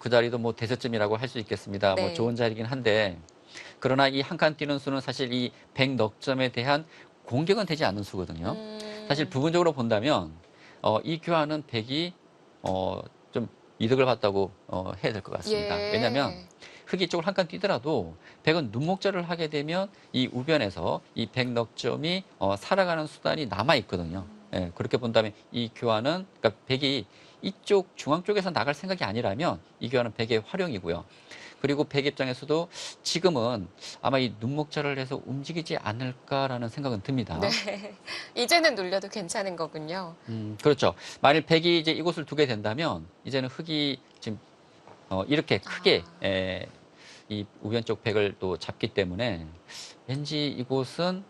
그 자리도 뭐 대세점이라고 할 수 있겠습니다. 네. 뭐 좋은 자리긴 한데 그러나 이 한 칸 뛰는 수는 사실 이 백 넉점에 대한 공격은 되지 않는 수거든요. 사실 부분적으로 본다면 이 교환은 백이 좀 이득을 봤다고 해야 될 것 같습니다. 예. 왜냐하면 흑이 쪽을 한 칸 뛰더라도 백은 눈목자를 하게 되면 이 우변에서 이 백 넉점이 살아가는 수단이 남아 있거든요. 예, 그렇게 본다면 이 교환은 그러니까 백이 이쪽 중앙 쪽에서 나갈 생각이 아니라면 이 교환은 백의 활용이고요. 그리고 백 입장에서도 지금은 아마 이 눈목자를 해서 움직이지 않을까라는 생각은 듭니다. 네. 이제는 눌려도 괜찮은 거군요. 그렇죠. 만일 백이 이제 이곳을 두게 된다면 이제는 흑이 지금 이렇게 크게 이 우변 쪽 백을 또 잡기 때문에 왠지 이곳은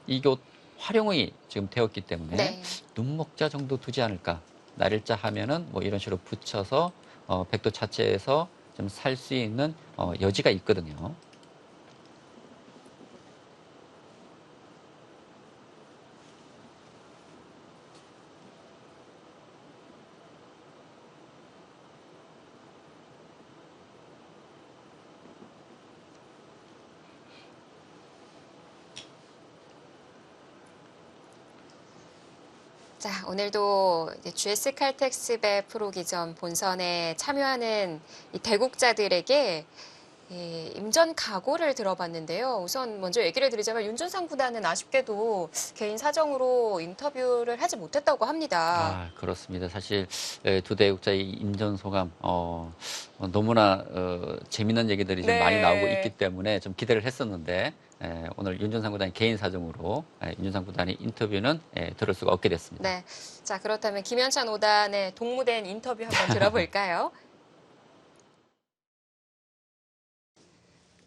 이곳 활용이 지금 되었기 때문에 네. 눈목자 정도 두지 않을까. 날일자 하면은 뭐 이런 식으로 붙여서 백도 자체에서 좀 살 수 있는 여지가 있거든요. 자, 오늘도 이제 GS 칼텍스배 프로기전 본선에 참여하는 이 대국자들에게 임전 각오를 들어봤는데요. 우선 먼저 얘기를 드리자면 윤준상 구단은 아쉽게도 개인 사정으로 인터뷰를 하지 못했다고 합니다. 그렇습니다. 사실 두 대국자의 임전 소감 너무나 재미있는 얘기들이 좀 네. 많이 나오고 있기 때문에 좀 기대를 했었는데 오늘 윤준상 구단의 개인 사정으로 윤준상 구단의 인터뷰는 들을 수가 없게 됐습니다. 네. 자, 그렇다면 김현찬 5단의 동무된 인터뷰 한번 들어볼까요?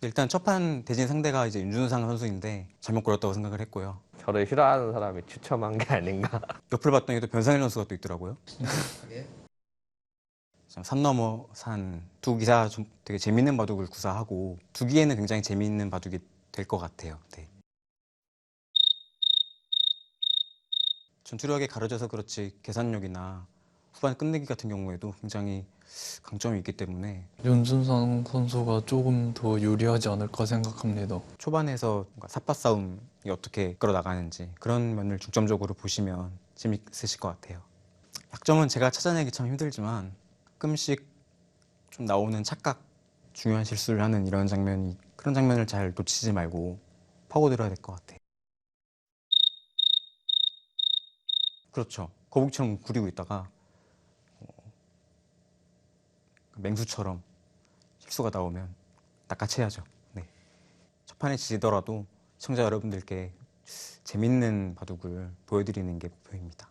일단 첫판 대진 상대가 이제 윤준상 선수인데 잘못 골랐다고 생각을 했고요. 저를 싫어하는 사람이 추첨한 게 아닌가. 옆을 봤더니 또 변상일 선수가 또 있더라고요. 산 넘어 산 두 기사 좀 되게 재밌는 바둑을 구사하고 두기에는 굉장히 재미있는 바둑이 될 것 같아요. 네. 전투력에 가려져서 그렇지 계산력이나 후반 끝내기 같은 경우에도 굉장히 강점이 있기 때문에 윤준상 선수가 조금 더 유리하지 않을까 생각합니다. 초반에서 뭔가 삿바 싸움이 어떻게 끌어나가는지 그런 면을 중점적으로 보시면 재밌으실 것 같아요. 약점은 제가 찾아내기 참 힘들지만 가끔씩 좀 나오는 착각, 중요한 실수를 하는 이런 그런 장면을 잘 놓치지 말고 파고들어야 될 것 같아요. 그렇죠. 거북이처럼 구리고 있다가 맹수처럼 실수가 나오면 낚아채야죠. 네. 첫 판에 지더라도 시청자 여러분들께 재밌는 바둑을 보여드리는 게 목표입니다.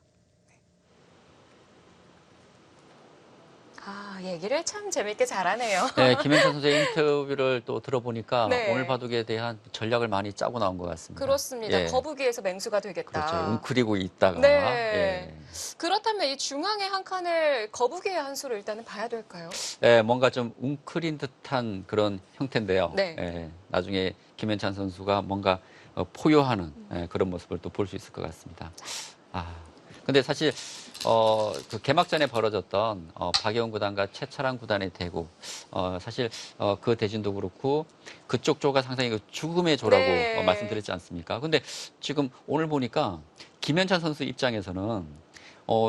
얘기를 참 재밌게 잘하네요. 네, 김현찬 선수의 인터뷰를 또 들어보니까 네. 오늘 바둑에 대한 전략을 많이 짜고 나온 것 같습니다. 그렇습니다. 예. 거북이에서 맹수가 되겠다. 그렇죠. 웅크리고 있다가. 네. 예. 그렇다면 이 중앙의 한 칸을 거북이의 한 수로 일단은 봐야 될까요? 뭔가 좀 웅크린 듯한 그런 형태인데요. 네. 나중에 김현찬 선수가 뭔가 포효하는 그런 모습을 또 볼 수 있을 것 같습니다. 근데 사실 그 개막전에 벌어졌던 박예원 구단과 최철환 구단의 대국 사실 그 대진도 그렇고 그쪽 조가 상당히 그 죽음의 조라고 네. 말씀드렸지 않습니까? 근데 지금 오늘 보니까 김현찬 선수 입장에서는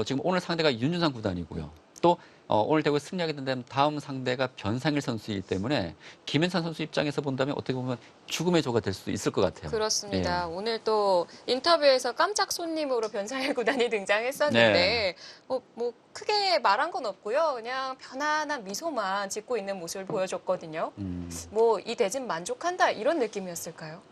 지금 오늘 상대가 윤준상 구단이고요. 또 오늘 대구 승리하게 된다면 다음 상대가 변상일 선수이기 때문에 김현찬 선수 입장에서 본다면 어떻게 보면 죽음의 조가 될 수도 있을 것 같아요. 그렇습니다. 예. 오늘 또 인터뷰에서 깜짝 손님으로 변상일 구단이 등장했었는데 네. 뭐 크게 말한 건 없고요. 그냥 편안한 미소만 짓고 있는 모습을 보여줬거든요. 뭐 이 대진 만족한다 이런 느낌이었을까요?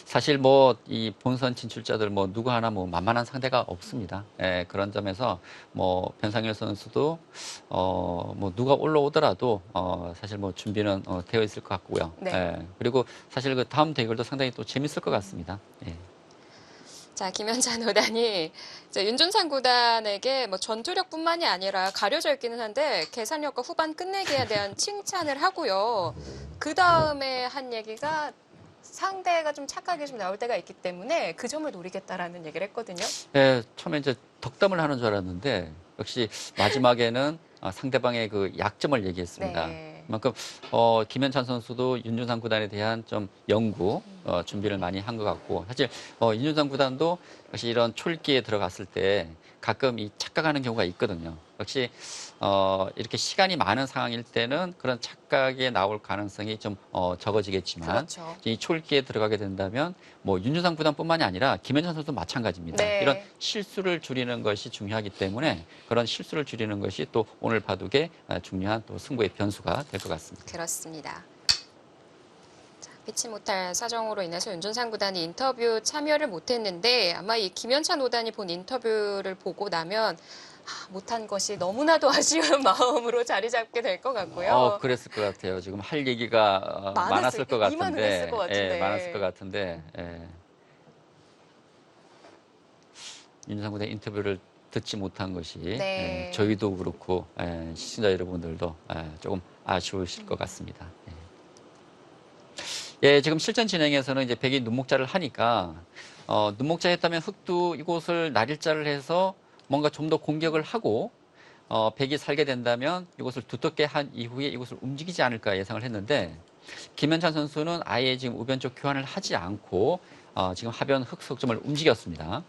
사실 뭐 이 본선 진출자들 뭐 누구 하나 뭐 만만한 상대가 없습니다. 그런 점에서 뭐 변상일 선수도 뭐 누가 올라오더라도 사실 뭐 준비는 되어 있을 것 같고요. 네. 그리고 사실 그 다음 대결도 상당히 또 재밌을 것 같습니다. 예. 자, 김현찬 5단이 윤준상 구단에게 뭐 전투력뿐만이 아니라 가려져 있기는 한데 계산력과 후반 끝내기에 대한 칭찬을 하고요. 그 다음에 한 얘기가 상대가 좀 착하게 좀 나올 때가 있기 때문에 그 점을 노리겠다라는 얘기를 했거든요. 처음에 이제 덕담을 하는 줄 알았는데 역시 마지막에는 상대방의 그 약점을 얘기했습니다. 네. 그만큼 김현찬 선수도 윤준상 구단에 대한 좀 연구 준비를 많이 한 것 같고 사실 윤준상 구단도 역시 이런 촐기에 들어갔을 때 가끔 이 착각하는 경우가 있거든요. 역시 이렇게 시간이 많은 상황일 때는 그런 착각에 나올 가능성이 좀 적어지겠지만 그렇죠. 이 초읽기에 들어가게 된다면 뭐 윤준상 구단뿐만이 아니라 김현찬 선수도 마찬가지입니다. 네. 이런 실수를 줄이는 것이 중요하기 때문에 그런 실수를 줄이는 것이 또 오늘 바둑의 중요한 또 승부의 변수가 될 것 같습니다. 그렇습니다. 자, 피치 못할 사정으로 인해서 윤준상 구단이 인터뷰 참여를 못했는데 아마 이 김현찬 오단이 본 인터뷰를 보고 나면 못한 것이 너무나도 아쉬운 마음으로 자리 잡게 될 것 같고요. 그랬을 것 같아요. 지금 할 얘기가 많았을 것 같은데, 이만했을 것 같은데. 예, 많았을 것 같은데, 예. 윤준상 구단 인터뷰를 듣지 못한 것이 네. 저희도 그렇고 시청자 여러분들도 조금 아쉬우실 것 같습니다. 예, 지금 실전 진행에서는 이제 백이 눈목자를 하니까 눈목자 했다면 흑도 이곳을 날일자를 해서 뭔가 좀 더 공격을 하고 백이 살게 된다면 이곳을 두텁게 한 이후에 이곳을 움직이지 않을까 예상을 했는데 김현찬 선수는 아예 지금 우변 쪽 교환을 하지 않고 지금 하변 흑 석점을 움직였습니다.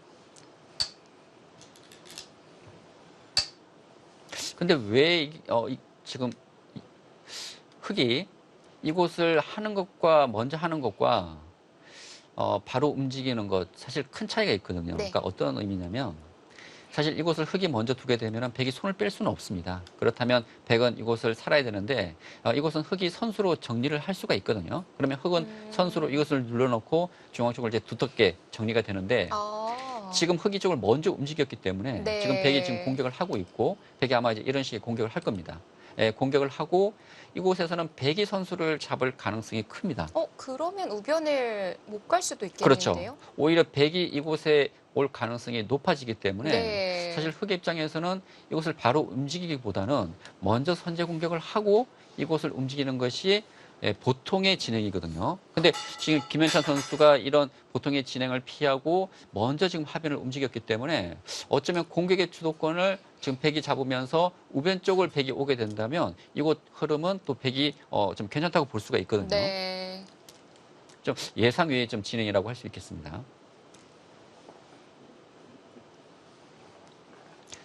근데 왜 지금 흑이 이곳을 하는 것과 먼저 하는 것과 바로 움직이는 것 사실 큰 차이가 있거든요. 네. 그러니까 어떤 의미냐면 사실 이곳을 흑이 먼저 두게 되면 백이 손을 뺄 수는 없습니다. 그렇다면 백은 이곳을 살아야 되는데 이곳은 흑이 선수로 정리를 할 수가 있거든요. 그러면 흑은 선수로 이것을 눌러놓고 중앙 쪽을 이제 두텁게 정리가 되는데 지금 흑이 쪽을 먼저 움직였기 때문에 네. 지금 백이 지금 공격을 하고 있고 백이 아마 이제 이런 식의 공격을 할 겁니다. 공격을 하고 이곳에서는 백이 선수를 잡을 가능성이 큽니다. 그러면 우변을 못 갈 수도 그렇죠. 있겠는데요? 오히려 백이 이곳에 올 가능성이 높아지기 때문에 네. 사실 흑의 입장에서는 이곳을 바로 움직이기보다는 먼저 선제 공격을 하고 이곳을 움직이는 것이 보통의 진행이거든요. 근데 지금 김현찬 선수가 이런 보통의 진행을 피하고 먼저 지금 하변을 움직였기 때문에 어쩌면 공격의 주도권을 지금 백이 잡으면서 우변 쪽을 백이 오게 된다면 이곳 흐름은 또 백이 좀 괜찮다고 볼 수가 있거든요. 네. 좀 예상 외의 좀 진행이라고 할 수 있겠습니다.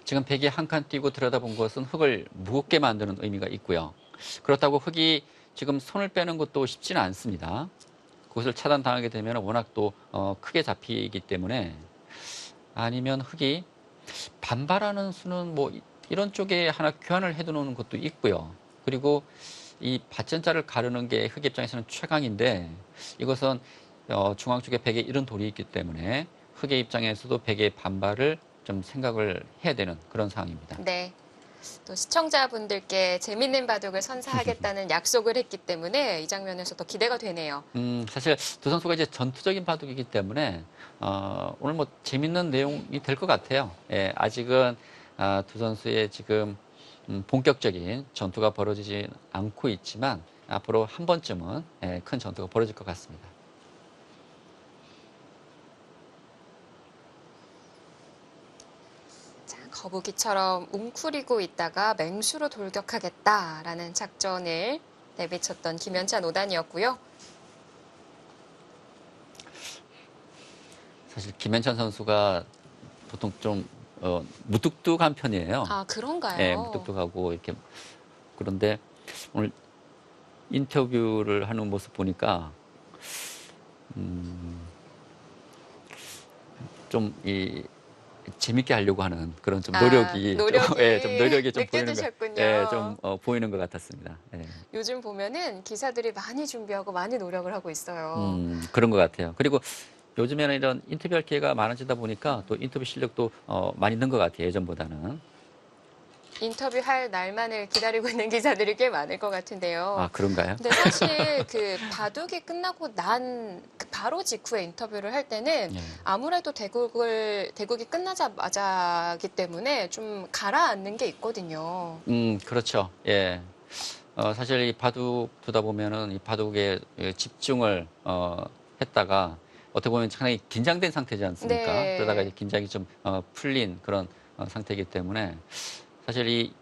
지금 백이 한 칸 뛰고 들여다본 것은 흑을 무겁게 만드는 의미가 있고요. 그렇다고 흑이 지금 손을 빼는 것도 쉽지는 않습니다. 그것을 차단당하게 되면 워낙 또 크게 잡히기 때문에 아니면 흑이 반발하는 수는 뭐 이런 쪽에 하나 교환을 해두는 것도 있고요. 그리고 이 밭전자를 가르는 게 흑 입장에서는 최강인데 이것은 중앙 쪽에 백에 이런 돌이 있기 때문에 흑의 입장에서도 백의 반발을 좀 생각을 해야 되는 그런 상황입니다. 네. 또 시청자분들께 재밌는 바둑을 선사하겠다는 약속을 했기 때문에 이 장면에서 더 기대가 되네요. 사실 두 선수가 이제 전투적인 바둑이기 때문에 오늘 뭐 재밌는 내용이 될 것 같아요. 예, 아직은 두 선수의 지금 본격적인 전투가 벌어지지 않고 있지만 앞으로 한 번쯤은 큰 전투가 벌어질 것 같습니다. 거북이처럼 웅크리고 있다가 맹수로 돌격하겠다라는 작전을 내비쳤던 김현찬 오단이었고요. 사실 김현찬 선수가 보통 좀 무뚝뚝한 편이에요. 그런가요? 네, 무뚝뚝하고 이렇게 그런데 오늘 인터뷰를 하는 모습 보니까 좀 재밌게 하려고 하는 그런 좀 노력이 좀 보이는 느껴지셨군요. 좀 보이는 것 같았습니다. 요즘 보면은 기사들이 많이 준비하고 많이 노력을 하고 있어요. 그런 것 같아요. 그리고 요즘에는 이런 인터뷰할 기회가 많아지다 보니까 또 인터뷰 실력도 많이 는 것 같아요. 예전보다는. 인터뷰할 날만을 기다리고 있는 기자들이 꽤 많을 것 같은데요. 그런가요? 근데 사실 그 바둑이 끝나고 난 바로 직후에 인터뷰를 할 때는 아무래도 대국이 끝나자마자기 때문에 좀 가라앉는 게 있거든요. 그렇죠. 예. 사실 이 바둑 두다 보면은 이 바둑에 집중을 했다가 어떻게 보면 상당히 긴장된 상태지 않습니까? 네. 그러다가 이제 긴장이 좀 풀린 그런 상태이기 때문에 사실 이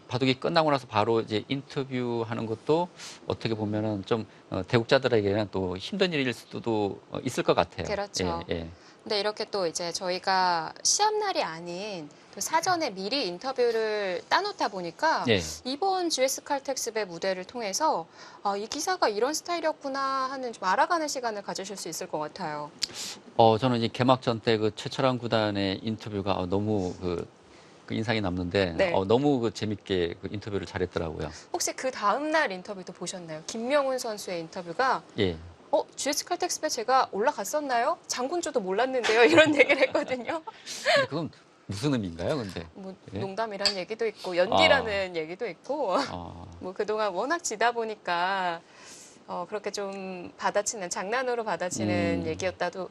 바둑이 끝나고 나서 바로 이제 인터뷰하는 것도 어떻게 보면은 좀 대국자들에게는 또 힘든 일일 수도 있을 것 같아요. 그렇죠. 예, 예. 근데 이렇게 또 이제 저희가 시합 날이 아닌 또 사전에 미리 인터뷰를 따놓다 보니까 예. 이번 GS 칼텍스배 무대를 통해서 이 기사가 이런 스타일이었구나 하는 좀 알아가는 시간을 가지실 수 있을 것 같아요. 저는 이제 개막전 때 그 최철환 구단의 인터뷰가 너무 그 인상이 남는데 네. 너무 그 재밌게 그 인터뷰를 잘했더라고요. 혹시 그 다음 날 인터뷰도 보셨나요? 김명훈 선수의 인터뷰가 예. GS 칼텍스배 제가 올라갔었나요? 장군 줄도 몰랐는데요. 이런 얘기를 했거든요. 근데 그건 무슨 의미인가요, 근데? 뭐 예? 농담이라는 얘기도 있고 연기라는 얘기도 있고 아, 뭐 그동안 워낙 지다 보니까 그렇게 좀 받아치는 장난으로 받아치는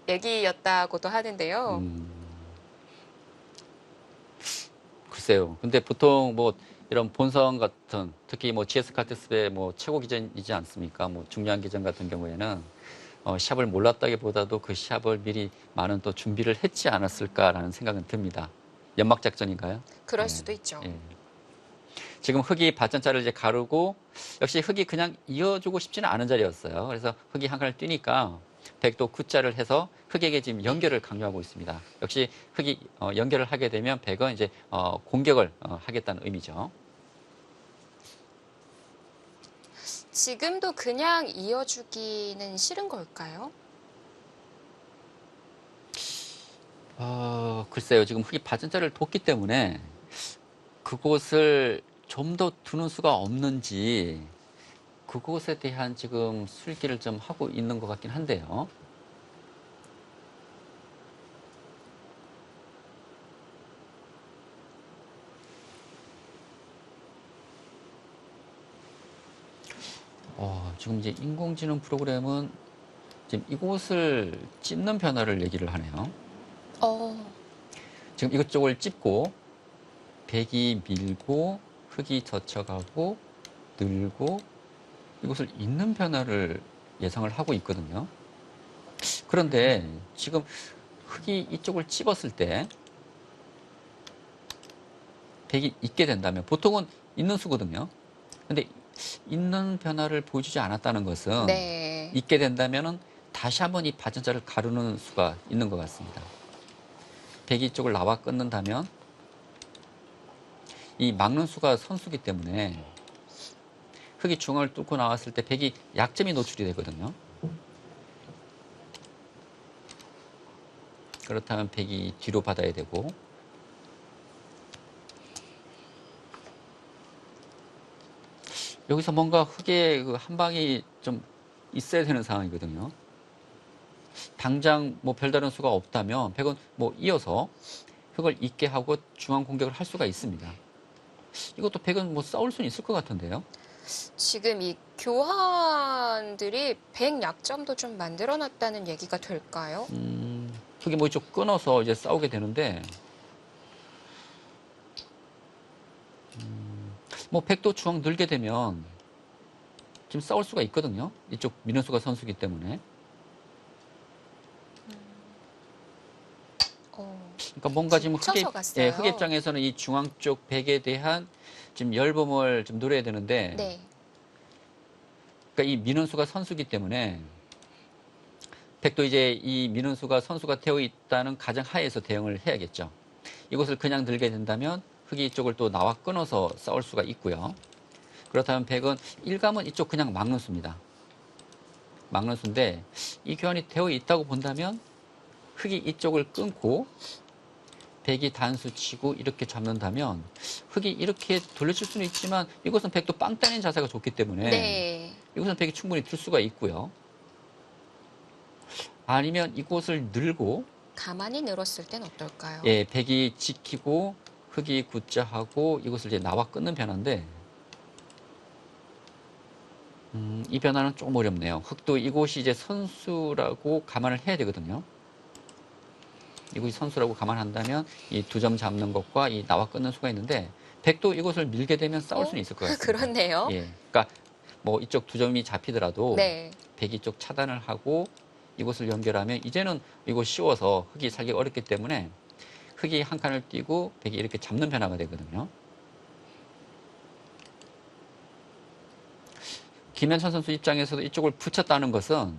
얘기였다고도 하는데요. 글쎄요. 근데 보통 뭐 이런 본선 같은 특히 뭐 GS 칼텍스배 뭐 최고 기전이지 않습니까? 뭐 중요한 기전 같은 경우에는 시합을 몰랐다기보다도 그 시합을 미리 많은 또 준비를 했지 않았을까라는 생각은 듭니다. 연막 작전인가요? 그럴 예, 수도 있죠. 예. 지금 흑이 발전자를 이제 가르고 역시 흑이 그냥 이어주고 싶지는 않은 자리였어요. 그래서 흑이 한 칸을 뛰니까 백도 굿자를 해서 흑에게 지금 연결을 강요하고 있습니다. 역시 흑이 연결을 하게 되면 백은 이제 공격을 하겠다는 의미죠. 지금도 그냥 이어주기는 싫은 걸까요? 글쎄요. 지금 흑이 발전자를 뒀기 때문에 그곳을 좀 더 두는 수가 없는지 그곳에 대한 지금 술기를 좀 하고 있는 것 같긴 한데요. 지금 이제 인공지능 프로그램은 지금 이곳을 찝는 변화를 얘기를 하네요. 지금 이것저걸 찝고 백이 밀고 흑이 젖혀가고 늘고 이곳을 잇는 변화를 예상을 하고 있거든요. 그런데 지금 흑이 이쪽을 찝었을 때 백이 잇게 된다면 보통은 잇는 수거든요. 근데 잇는 변화를 보여주지 않았다는 것은 네. 잇게 된다면 다시 한번 이 발전자를 가르는 수가 있는 것 같습니다. 백이 쪽을 나와 끊는다면 이 막는 수가 선수기 때문에 흑이 중앙을 뚫고 나왔을 때 백이 약점이 노출이 되거든요. 그렇다면 백이 뒤로 받아야 되고 여기서 뭔가 흑의 그 한 방이 좀 있어야 되는 상황이거든요. 당장 뭐 별다른 수가 없다면 백은 뭐 이어서 흑을 잇게 하고 중앙 공격을 할 수가 있습니다. 이것도 백은 뭐 싸울 수는 있을 것 같은데요. 지금 이 교환들이 백 약점도 좀 만들어놨다는 얘기가 될까요? 흑이 뭐 이쪽 끊어서 이제 싸우게 되는데 뭐 백도 중앙 늘게 되면 지금 싸울 수가 있거든요. 이쪽 민원수가 선수기 때문에. 그러니까 뭔가 지금 갔어요. 흑의 입장에서는 이 중앙 쪽 백에 대한 지금 열범을 좀 노려야 되는데, 네. 그러니까 이 민원수가 선수기 때문에 백도 이제 이 민원수가 선수가 되어 있다는 가정 하에서 대응을 해야겠죠. 이것을 그냥 들게 된다면 흑이 이쪽을 또 나와 끊어서 싸울 수가 있고요. 그렇다면 백은 일감은 이쪽 그냥 막는 수입니다. 막는 수인데 이 교환이 되어 있다고 본다면 흑이 이쪽을 끊고 백이 단수 치고 이렇게 잡는다면 흑이 이렇게 돌려칠 수는 있지만 이것은 백도 빵 따는 자세가 좋기 때문에 네. 이것은 백이 충분히 들 수가 있고요. 아니면 이곳을 늘고 가만히 늘었을 땐 어떨까요? 예, 백이 지키고 흑이 굿자하고 이것을 이제 나와 끊는 변화인데 이 변화는 조금 어렵네요. 흑도 이곳이 이제 선수라고 감안을 해야 되거든요. 이곳이 선수라고 감안한다면 이 두 점 잡는 것과 이 나와 끊는 수가 있는데 백도 이곳을 밀게 되면 싸울 수는 있을 것 같습니다. 그렇네요. 예, 그러니까 뭐 이쪽 두 점이 잡히더라도 네. 백이 쪽 차단을 하고 이곳을 연결하면 이제는 이곳 쉬워서 흑이 살기 어렵기 때문에 흑이 한 칸을 띄고 백이 이렇게 잡는 변화가 되거든요. 김현찬 선수 입장에서도 이쪽을 붙였다는 것은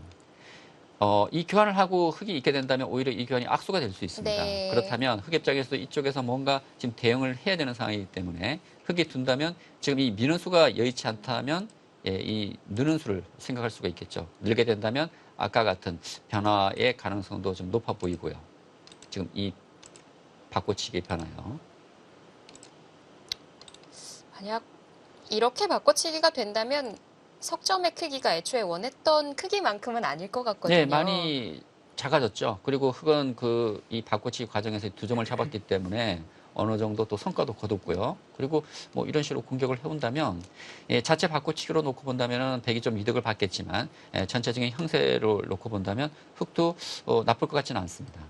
이 교환을 하고 흙이 있게 된다면 오히려 이 교환이 악수가 될 수 있습니다. 네. 그렇다면 흙 입장에서도 이쪽에서 뭔가 지금 대응을 해야 되는 상황이기 때문에 흙이 둔다면 지금 이 미는 수가 여의치 않다면 예, 이 느는 수를 생각할 수가 있겠죠. 늘게 된다면 아까 같은 변화의 가능성도 좀 높아 보이고요. 지금 이 바꿔치기 변화요. 만약 이렇게 바꿔치기가 된다면 석점의 크기가 애초에 원했던 크기만큼은 아닐 것 같거든요. 네, 많이 작아졌죠. 그리고 흙은 이 바꿔치기 과정에서 두 점을 잡았기 때문에 어느 정도 또 성과도 거뒀고요. 그리고 뭐 이런 식으로 공격을 해온다면 예, 자체 바꿔치기로 놓고 본다면 백이 좀 이득을 받겠지만 예, 전체적인 형세로 놓고 본다면 흙도 나쁠 것 같지는 않습니다.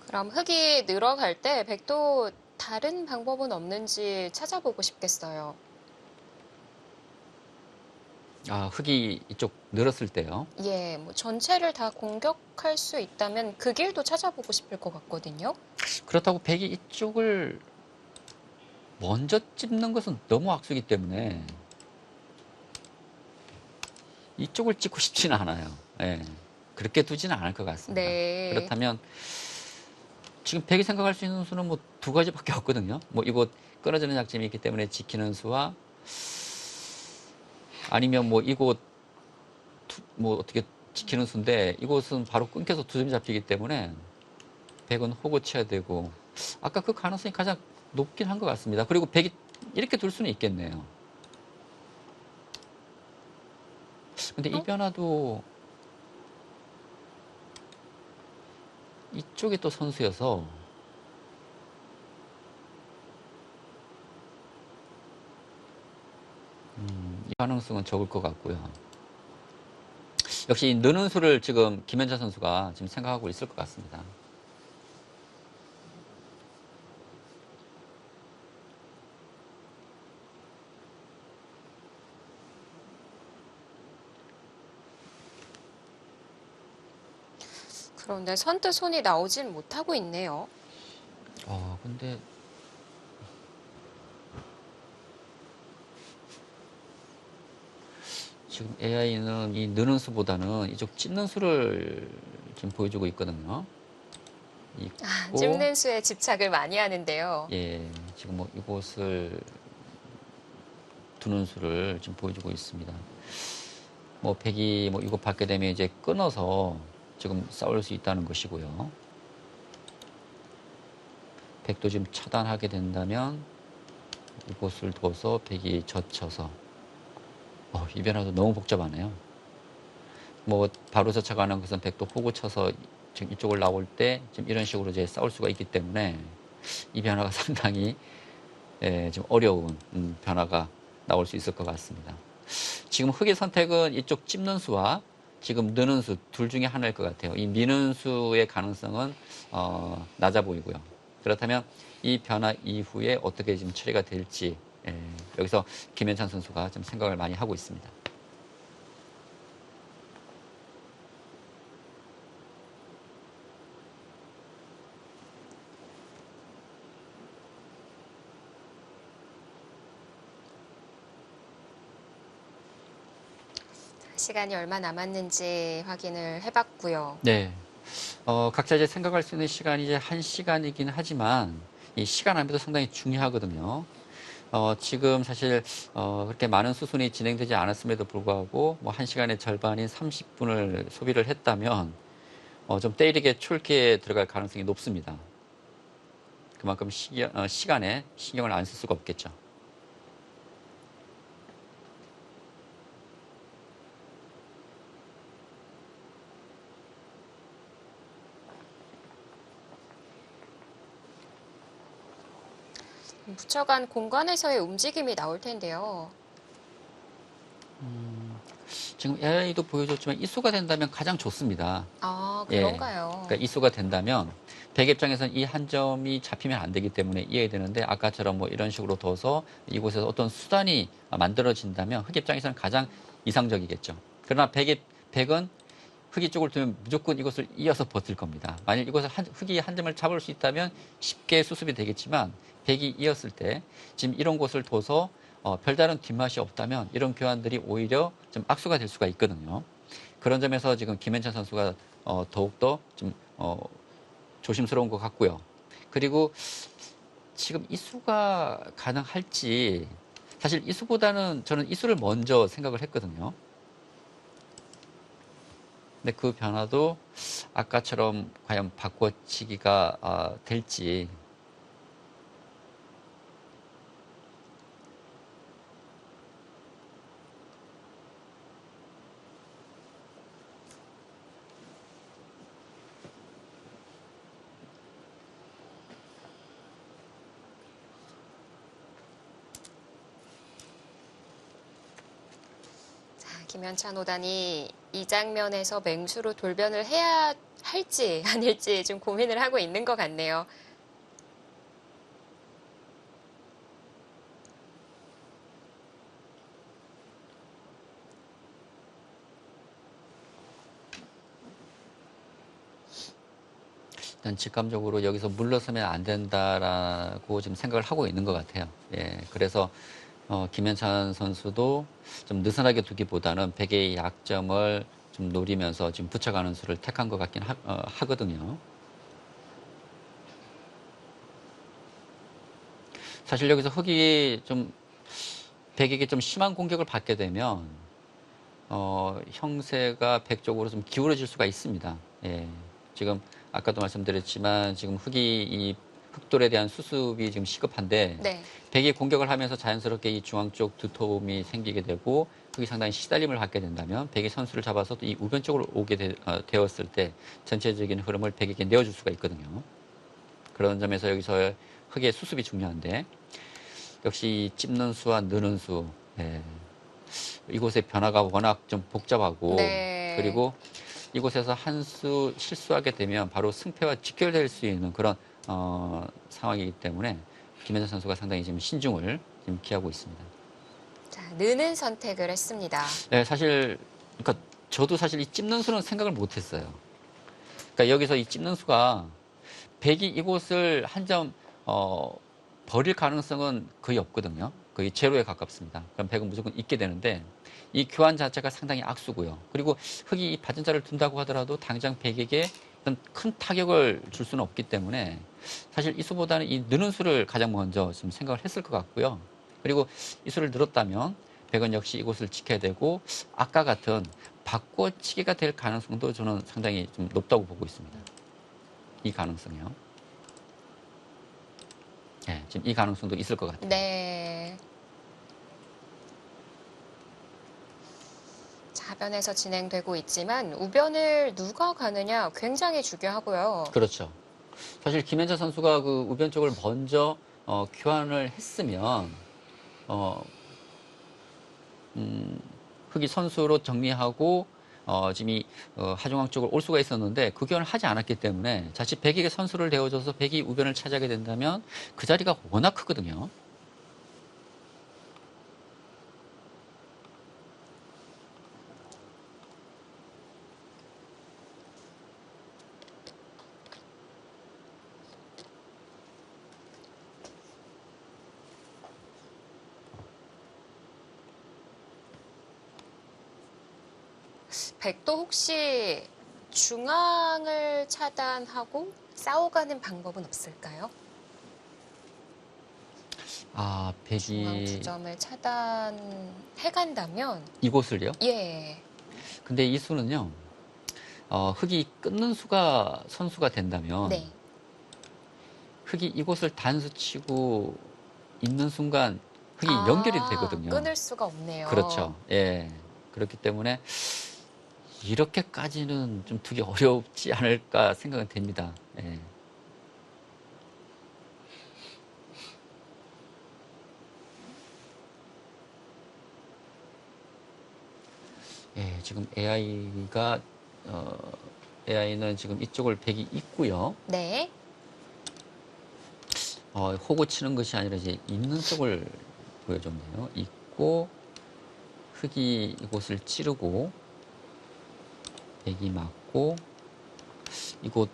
그럼 흙이 늘어갈 때 백도 다른 방법은 없는지 찾아보고 싶겠어요. 아, 흙이 이쪽 늘었을 때요. 예, 뭐 전체를 다 공격할 수 있다면 그 길도 찾아보고 싶을 것 같거든요. 그렇다고 백이 이쪽을 먼저 찝는 것은 너무 악수기 때문에 이쪽을 찍고 싶지는 않아요. 예, 그렇게 두지는 않을 것 같습니다. 네. 그렇다면 지금 백이 생각할 수 있는 수는 뭐 두 가지밖에 없거든요. 뭐 이곳 끊어지는 약점이 있기 때문에 지키는 수와 아니면 뭐 이곳 뭐 어떻게 지키는 수인데 이곳은 바로 끊겨서 두 점이 잡히기 때문에 백은 호구 쳐야 되고 아까 그 가능성이 가장 높긴 한 것 같습니다. 그리고 백이 이렇게 둘 수는 있겠네요. 근데 이 변화도 이쪽이 또 선수여서 이 가능성은 적을 것 같고요. 역시 느는 수를 지금 김현찬 선수가 지금 생각하고 있을 것 같습니다. 그런데 선뜻 손이 나오진 못하고 있네요. 근데 지금 AI는 이 느는 수보다는 이쪽 찢는 수를 지금 보여주고 있거든요. 있고, 찝는 수에 집착을 많이 하는데요. 예, 지금 뭐 이곳을 두는 수를 지금 보여주고 있습니다. 뭐 백이 뭐 이곳 받게 되면 이제 끊어서 지금 싸울 수 있다는 것이고요. 백도 지금 차단하게 된다면 이곳을 둬서 백이 젖혀서 이 변화도 너무 복잡하네요. 뭐 바로 젖혀가는 것은 백도 호구 쳐서 지금 이쪽을 나올 때 지금 이런 식으로 이제 싸울 수가 있기 때문에 이 변화가 상당히 좀 어려운 변화가 나올 수 있을 것 같습니다. 지금 흙의 선택은 이쪽 찝는 수와 지금 느는 수 둘 중에 하나일 것 같아요. 이 미는 수의 가능성은 낮아 보이고요. 그렇다면 이 변화 이후에 어떻게 지금 처리가 될지 여기서 김현찬 선수가 좀 생각을 많이 하고 있습니다. 시간이 얼마 남았는지 확인을 해봤고요. 네. 각자 이제 생각할 수 있는 시간이 이제 1시간이긴 하지만 이 시간 안배도 상당히 중요하거든요. 지금 사실 그렇게 많은 수순이 진행되지 않았음에도 불구하고 뭐 1시간의 절반인 30분을 소비를 했다면 좀 때리게 촐기에 들어갈 가능성이 높습니다. 그만큼 시간에 신경을 안 쓸 수가 없겠죠. 붙여간 공간에서의 움직임이 나올 텐데요. 지금 AI도 보여줬지만 이수가 된다면 가장 좋습니다. 아, 그런가요? 그러니까 이수가 된다면 백 입장에서는 이 한 점이 잡히면 안 되기 때문에 이해되는데 아까처럼 뭐 이런 식으로 둬서 이곳에서 어떤 수단이 만들어진다면 흑 입장에서는 가장 이상적이겠죠. 그러나 백은 흑이 쪽을 두면 무조건 이것을 이어서 버틸 겁니다. 만약 이것을 흑이 한 점을 잡을 수 있다면 쉽게 수습이 되겠지만 백이 이었을 때 지금 이런 곳을 둬서 별다른 뒷맛이 없다면 이런 교환들이 오히려 좀 악수가 될 수가 있거든요. 그런 점에서 지금 김현찬 선수가 더욱더 좀 조심스러운 것 같고요. 그리고 지금 이수가 가능할지 사실 이수보다는 저는 이수를 먼저 생각을 했거든요. 근데 그 변화도 아까처럼 과연 바꿔치기가 될지. 김현찬 5단이 이 장면에서 맹수로 돌변을 해야 할지 아닐지 좀 고민을 하고 있는 것 같네요. 일단 직감적으로 여기서 물러서면 안 된다라고 지금 생각을 하고 있는 것 같아요. 예, 그래서 김현찬 선수도 좀 느슨하게 두기보다는 백의 약점을 좀 노리면서 지금 붙여가는 수를 택한 것 같긴 하거든요. 사실 여기서 흑이 좀 백에게 좀 심한 공격을 받게 되면 형세가 백 쪽으로 좀 기울어질 수가 있습니다. 예, 지금 아까도 말씀드렸지만 지금 흑이 이 흑돌에 대한 수습이 지금 시급한데 네. 백이 공격을 하면서 자연스럽게 이 중앙 쪽 두터움이 생기게 되고 흑이 상당히 시달림을 받게 된다면 백이 선수를 잡아서 이 우변 쪽으로 오게 되었을 때 전체적인 흐름을 백에게 내어줄 수가 있거든요. 그런 점에서 여기서 흑의 수습이 중요한데 역시 찝는 수와 느는 수 이곳의 변화가 워낙 좀 복잡하고 네. 그리고 이곳에서 한 수 실수하게 되면 바로 승패와 직결될 수 있는 그런 상황이기 때문에 김현찬 선수가 상당히 지금 신중을 지금 기하고 있습니다. 자, 느는 선택을 했습니다. 네, 사실 그러니까 저도 사실 이 찝는 수는 생각을 못했어요. 그러니까 여기서 이 찝는 수가 백이 이곳을 한 점 버릴 가능성은 거의 없거든요. 거의 제로에 가깝습니다. 그럼 백은 무조건 있게 되는데 이 교환 자체가 상당히 악수고요. 그리고 흑이 이 받은 자를 둔다고 하더라도 당장 백에게 어떤 큰 타격을 줄 수는 없기 때문에 사실 이 수보다는 이 느는 수를 가장 먼저 지금 생각을 했을 것 같고요. 그리고 이 수를 늘었다면 백은 역시 이곳을 지켜야 되고 아까 같은 바꿔치기가 될 가능성도 저는 상당히 좀 높다고 보고 있습니다. 이 가능성이요. 네, 지금 이 가능성도 있을 것 같아요. 네. 자변에서 진행되고 있지만 우변을 누가 가느냐 굉장히 중요하고요. 그렇죠. 사실 김현자 선수가 그 우변 쪽을 먼저 교환을 했으면 흑이 선수로 정리하고 지금 이 하중왕 쪽으로 올 수가 있었는데 그 교환을 하지 않았기 때문에 자칫 백에게 선수를 내어줘서 백이 우변을 차지하게 된다면 그 자리가 워낙 크거든요. 백도 혹시 중앙을 차단하고 싸워가는 방법은 없을까요? 아, 중앙 백이 두 점을 차단해간다면 이곳을요? 예. 근데 이 수는요. 흑이 끊는 수가 선수가 된다면 네. 흑이 이곳을 단수치고 있는 순간 흑이 연결이 되거든요. 끊을 수가 없네요. 그렇죠. 예. 그렇기 때문에 이렇게까지는 좀 두기 어렵지 않을까 생각은 됩니다. 예. 예, 지금 AI는 지금 이쪽을 백이 있고요. 네. 호구 치는 것이 아니라 이제 있는 쪽을 보여줬네요. 있고 흑이 이곳을 찌르고 백이 맞고 이곳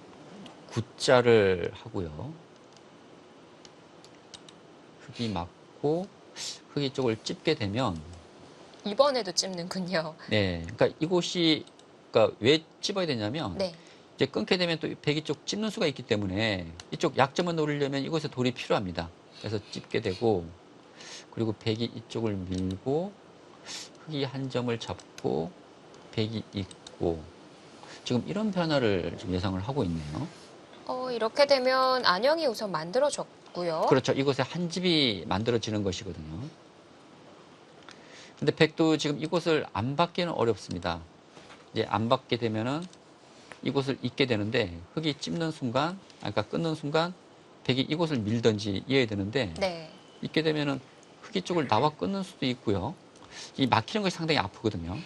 구자를 하고요. 흑이 맞고 흑이 쪽을 찝게 되면 이번에도 찝는군요. 네, 그러니까 이곳이 그러니까 왜 찝어야 되냐면 네. 이제 끊게 되면 또 백이 쪽 찝는 수가 있기 때문에 이쪽 약점을 노리려면 이곳에 돌이 필요합니다. 그래서 찝게 되고 그리고 백이 이쪽을 밀고 흑이 한 점을 잡고 백이 있고 지금 이런 변화를 좀 예상을 하고 있네요. 이렇게 되면 안형이 우선 만들어졌고요. 그렇죠. 이곳에 한 집이 만들어지는 것이거든요. 근데 백도 지금 이곳을 안 받기는 어렵습니다. 이제 안 받게 되면은 이곳을 잇게 되는데 흑이 찝는 순간, 그러니까 끊는 순간 백이 이곳을 밀든지 이어야 되는데 네. 잇게 되면은 흑이 쪽을 나와 끊는 수도 있고요. 이 막히는 것이 상당히 아프거든요.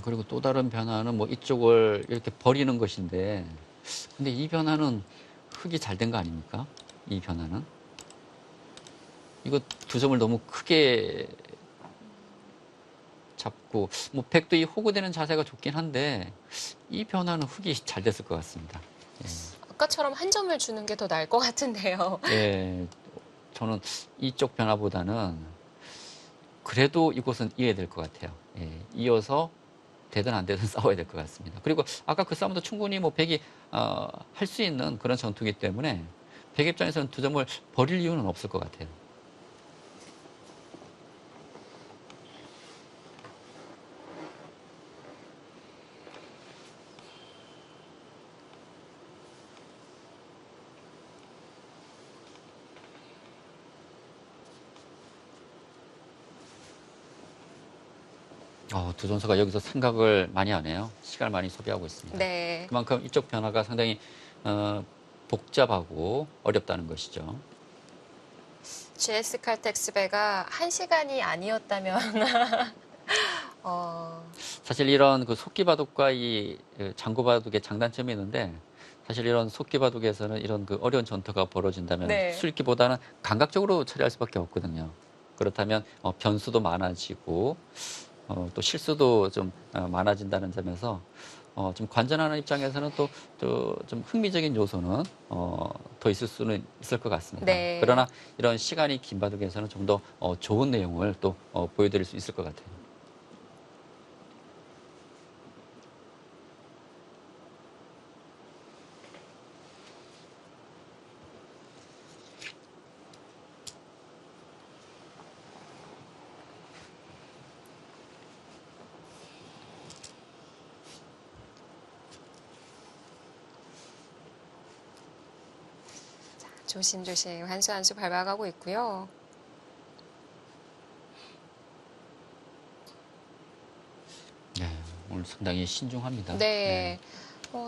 그리고 또 다른 변화는 뭐 이쪽을 이렇게 버리는 것인데, 근데 이 변화는 흙이 잘 된 거 아닙니까? 이 변화는. 이거 두 점을 너무 크게 잡고, 뭐 백도 이 호구되는 자세가 좋긴 한데, 이 변화는 흙이 잘 됐을 것 같습니다. 아까처럼 한 점을 주는 게 더 나을 것 같은데요. 예, 저는 이쪽 변화보다는 그래도 이곳은 이어야 될 것 같아요. 예, 이어서 되든 안 되든 싸워야 될 것 같습니다. 그리고 아까 그 싸움도 충분히 뭐 백이 할 수 있는 그런 전투이기 때문에 백 입장에서는 두 점을 버릴 이유는 없을 것 같아요. 두 선수가 여기서 생각을 많이 하네요. 시간을 많이 소비하고 있습니다. 네. 그만큼 이쪽 변화가 상당히 복잡하고 어렵다는 것이죠. GS 칼텍스배가 1시간이 아니었다면 사실 이런 그 속기바둑과 이 장구바둑의 장단점이 있는데 사실 이런 속기바둑에서는 이런 그 어려운 전투가 벌어진다면 네. 수읽기보다는 감각적으로 처리할 수밖에 없거든요. 그렇다면 변수도 많아지고 또 실수도 좀 많아진다는 점에서 좀 관전하는 입장에서는 또 좀 흥미적인 요소는 더 있을 수는 있을 것 같습니다. 네. 그러나 이런 시간이 긴 바둑에서는 좀 더 좋은 내용을 또 보여드릴 수 있을 것 같아요. 조심조심 한 수 한 수 밟아가고 있고요. 네, 오늘 상당히 신중합니다. 네.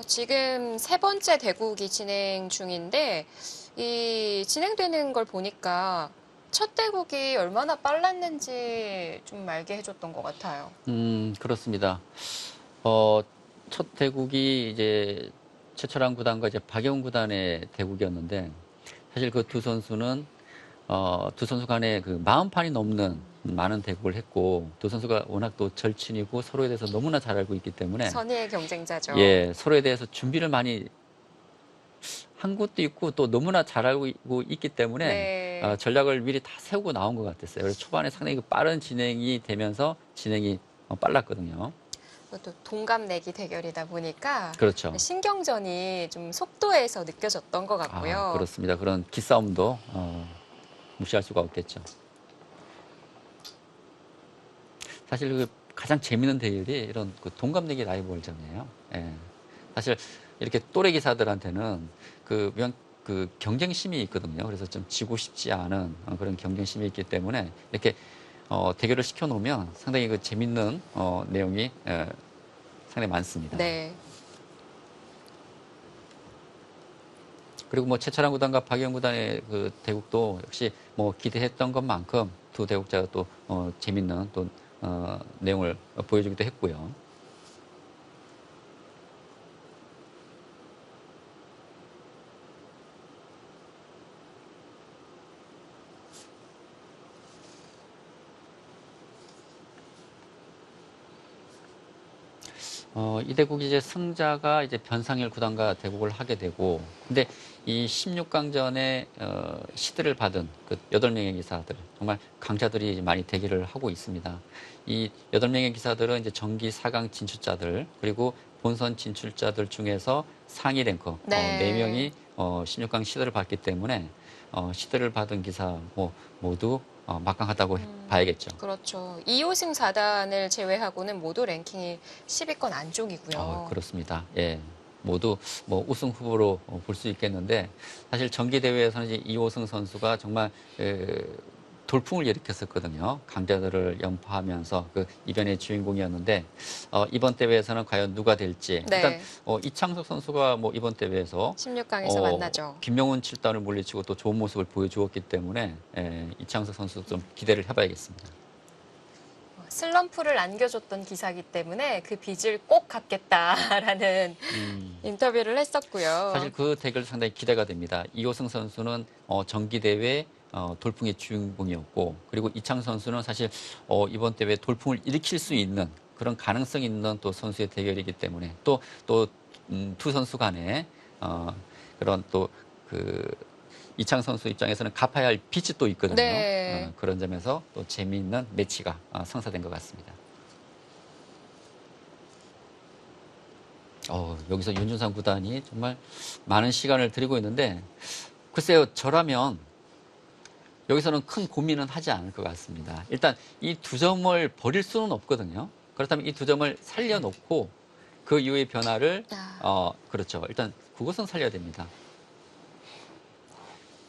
지금 세 번째 대국이 진행 중인데 이 진행되는 걸 보니까 첫 대국이 얼마나 빨랐는지 좀 알게 해줬던 것 같아요. 그렇습니다. 첫 대국이 이제 최철환 구단과 이제 박영훈 구단의 대국이었는데 사실 그 두 선수는 두 선수 간에 그 40판이 넘는 많은 대국을 했고 두 선수가 워낙 또 절친이고 서로에 대해서 너무나 잘 알고 있기 때문에 선의의 경쟁자죠. 예, 서로에 대해서 준비를 많이 한 것도 있고 또 너무나 잘 알고 있기 때문에 네. 전략을 미리 다 세우고 나온 것 같았어요. 그래서 초반에 상당히 그 빠른 진행이 되면서 진행이 빨랐거든요. 또 동갑내기 대결이다 보니까 그렇죠. 신경전이 좀 속도에서 느껴졌던 것 같고요. 그렇습니다. 그런 기싸움도 무시할 수가 없겠죠. 사실 그 가장 재미있는 대결이 이런 그 동갑내기 라이벌전이에요. 예. 사실 이렇게 또래 기사들한테는 그 경쟁심이 있거든요. 그래서 좀 지고 싶지 않은 그런 경쟁심이 있기 때문에 이렇게 대결을 시켜놓으면 상당히 그 재밌는 내용이 상당히 많습니다. 네. 그리고 뭐 최철환 구단과 박영 구단의 그 대국도 역시 뭐 기대했던 것만큼 두 대국자가 또 재밌는 또 내용을 보여주기도 했고요. 이대국이 이제 승자가 이제 변상일 구단과 대국을 하게 되고, 근데 이 16강전에 시드를 받은 그 8명의 기사들, 정말 강자들이 많이 대기를 하고 있습니다. 이 8명의 기사들은 이제 정기 4강 진출자들, 그리고 본선 진출자들 중에서 상위 랭커 네. 4명이 16강 시드를 받기 때문에 시드를 받은 기사 모두 막강하다고 봐야겠죠. 그렇죠. 2호승 4단을 제외하고는 모두 랭킹이 10위권 안쪽이고요. 그렇습니다. 예. 모두 뭐 우승 후보로 볼 수 있겠는데, 사실 정기 대회에서는 이제 이호승 선수가 정말 돌풍을 일으켰었거든요. 강자들을 연파하면서 그 이변의 주인공이었는데, 이번 대회에서는 과연 누가 될지. 네. 일단 이창석 선수가 뭐 이번 대회에서 16강에서 만나죠. 김명훈 7단을 물리치고 또 좋은 모습을 보여주었기 때문에 이창석 선수 좀 기대를 해봐야겠습니다. 슬럼프를 안겨줬던 기사이기 때문에 그 빚을 꼭 갚겠다라는 인터뷰를 했었고요. 사실 그 대결 상당히 기대가 됩니다. 이호승 선수는 정기 대회 돌풍의 주인공이었고, 그리고 이창 선수는 사실 이번 대회 돌풍을 일으킬 수 있는 그런 가능성이 있는 또 선수의 대결이기 때문에 또 두 선수 간에 그런 또 그 이창 선수 입장에서는 갚아야 할 빚이 또 있거든요. 네. 그런 점에서 또 재미있는 매치가 성사된 것 같습니다. 여기서 윤준상 구단이 정말 많은 시간을 들이고 있는데, 글쎄요, 저라면 여기서는 큰 고민은 하지 않을 것 같습니다. 일단 이 2점을 버릴 수는 없거든요. 그렇다면 이 2점을 살려놓고 그 이후의 변화를 그렇죠. 일단 그것은 살려야 됩니다.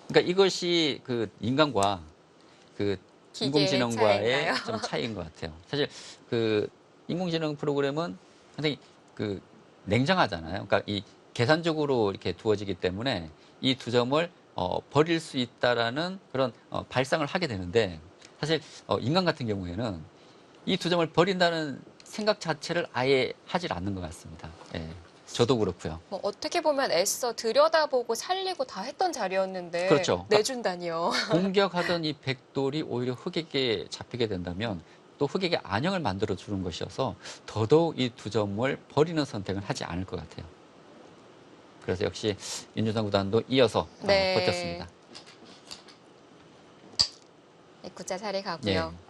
그러니까 이것이 그 인간과 그 기계의 인공지능과의 차이인가요? 좀 차이인 것 같아요. 사실 그 인공지능 프로그램은 상당히 그 냉정하잖아요. 그러니까 이 계산적으로 이렇게 두어지기 때문에 이 2점을 버릴 수 있다라는 그런 발상을 하게 되는데, 사실 인간 같은 경우에는 이 2점을 버린다는 생각 자체를 아예 하질 않는 것 같습니다. 예. 저도 그렇고요. 뭐 어떻게 보면 애써 들여다보고 살리고 다 했던 자리였는데 그렇죠. 내준다니요. 공격하던 이 백돌이 오히려 흑에게 잡히게 된다면 또 흑에게 안형을 만들어 주는 것이어서 더더욱 이 2점을 버리는 선택은 하지 않을 것 같아요. 그래서 역시 윤준상 구단도 이어서 네. 버텼습니다. 굿자 살이 가고요. 예.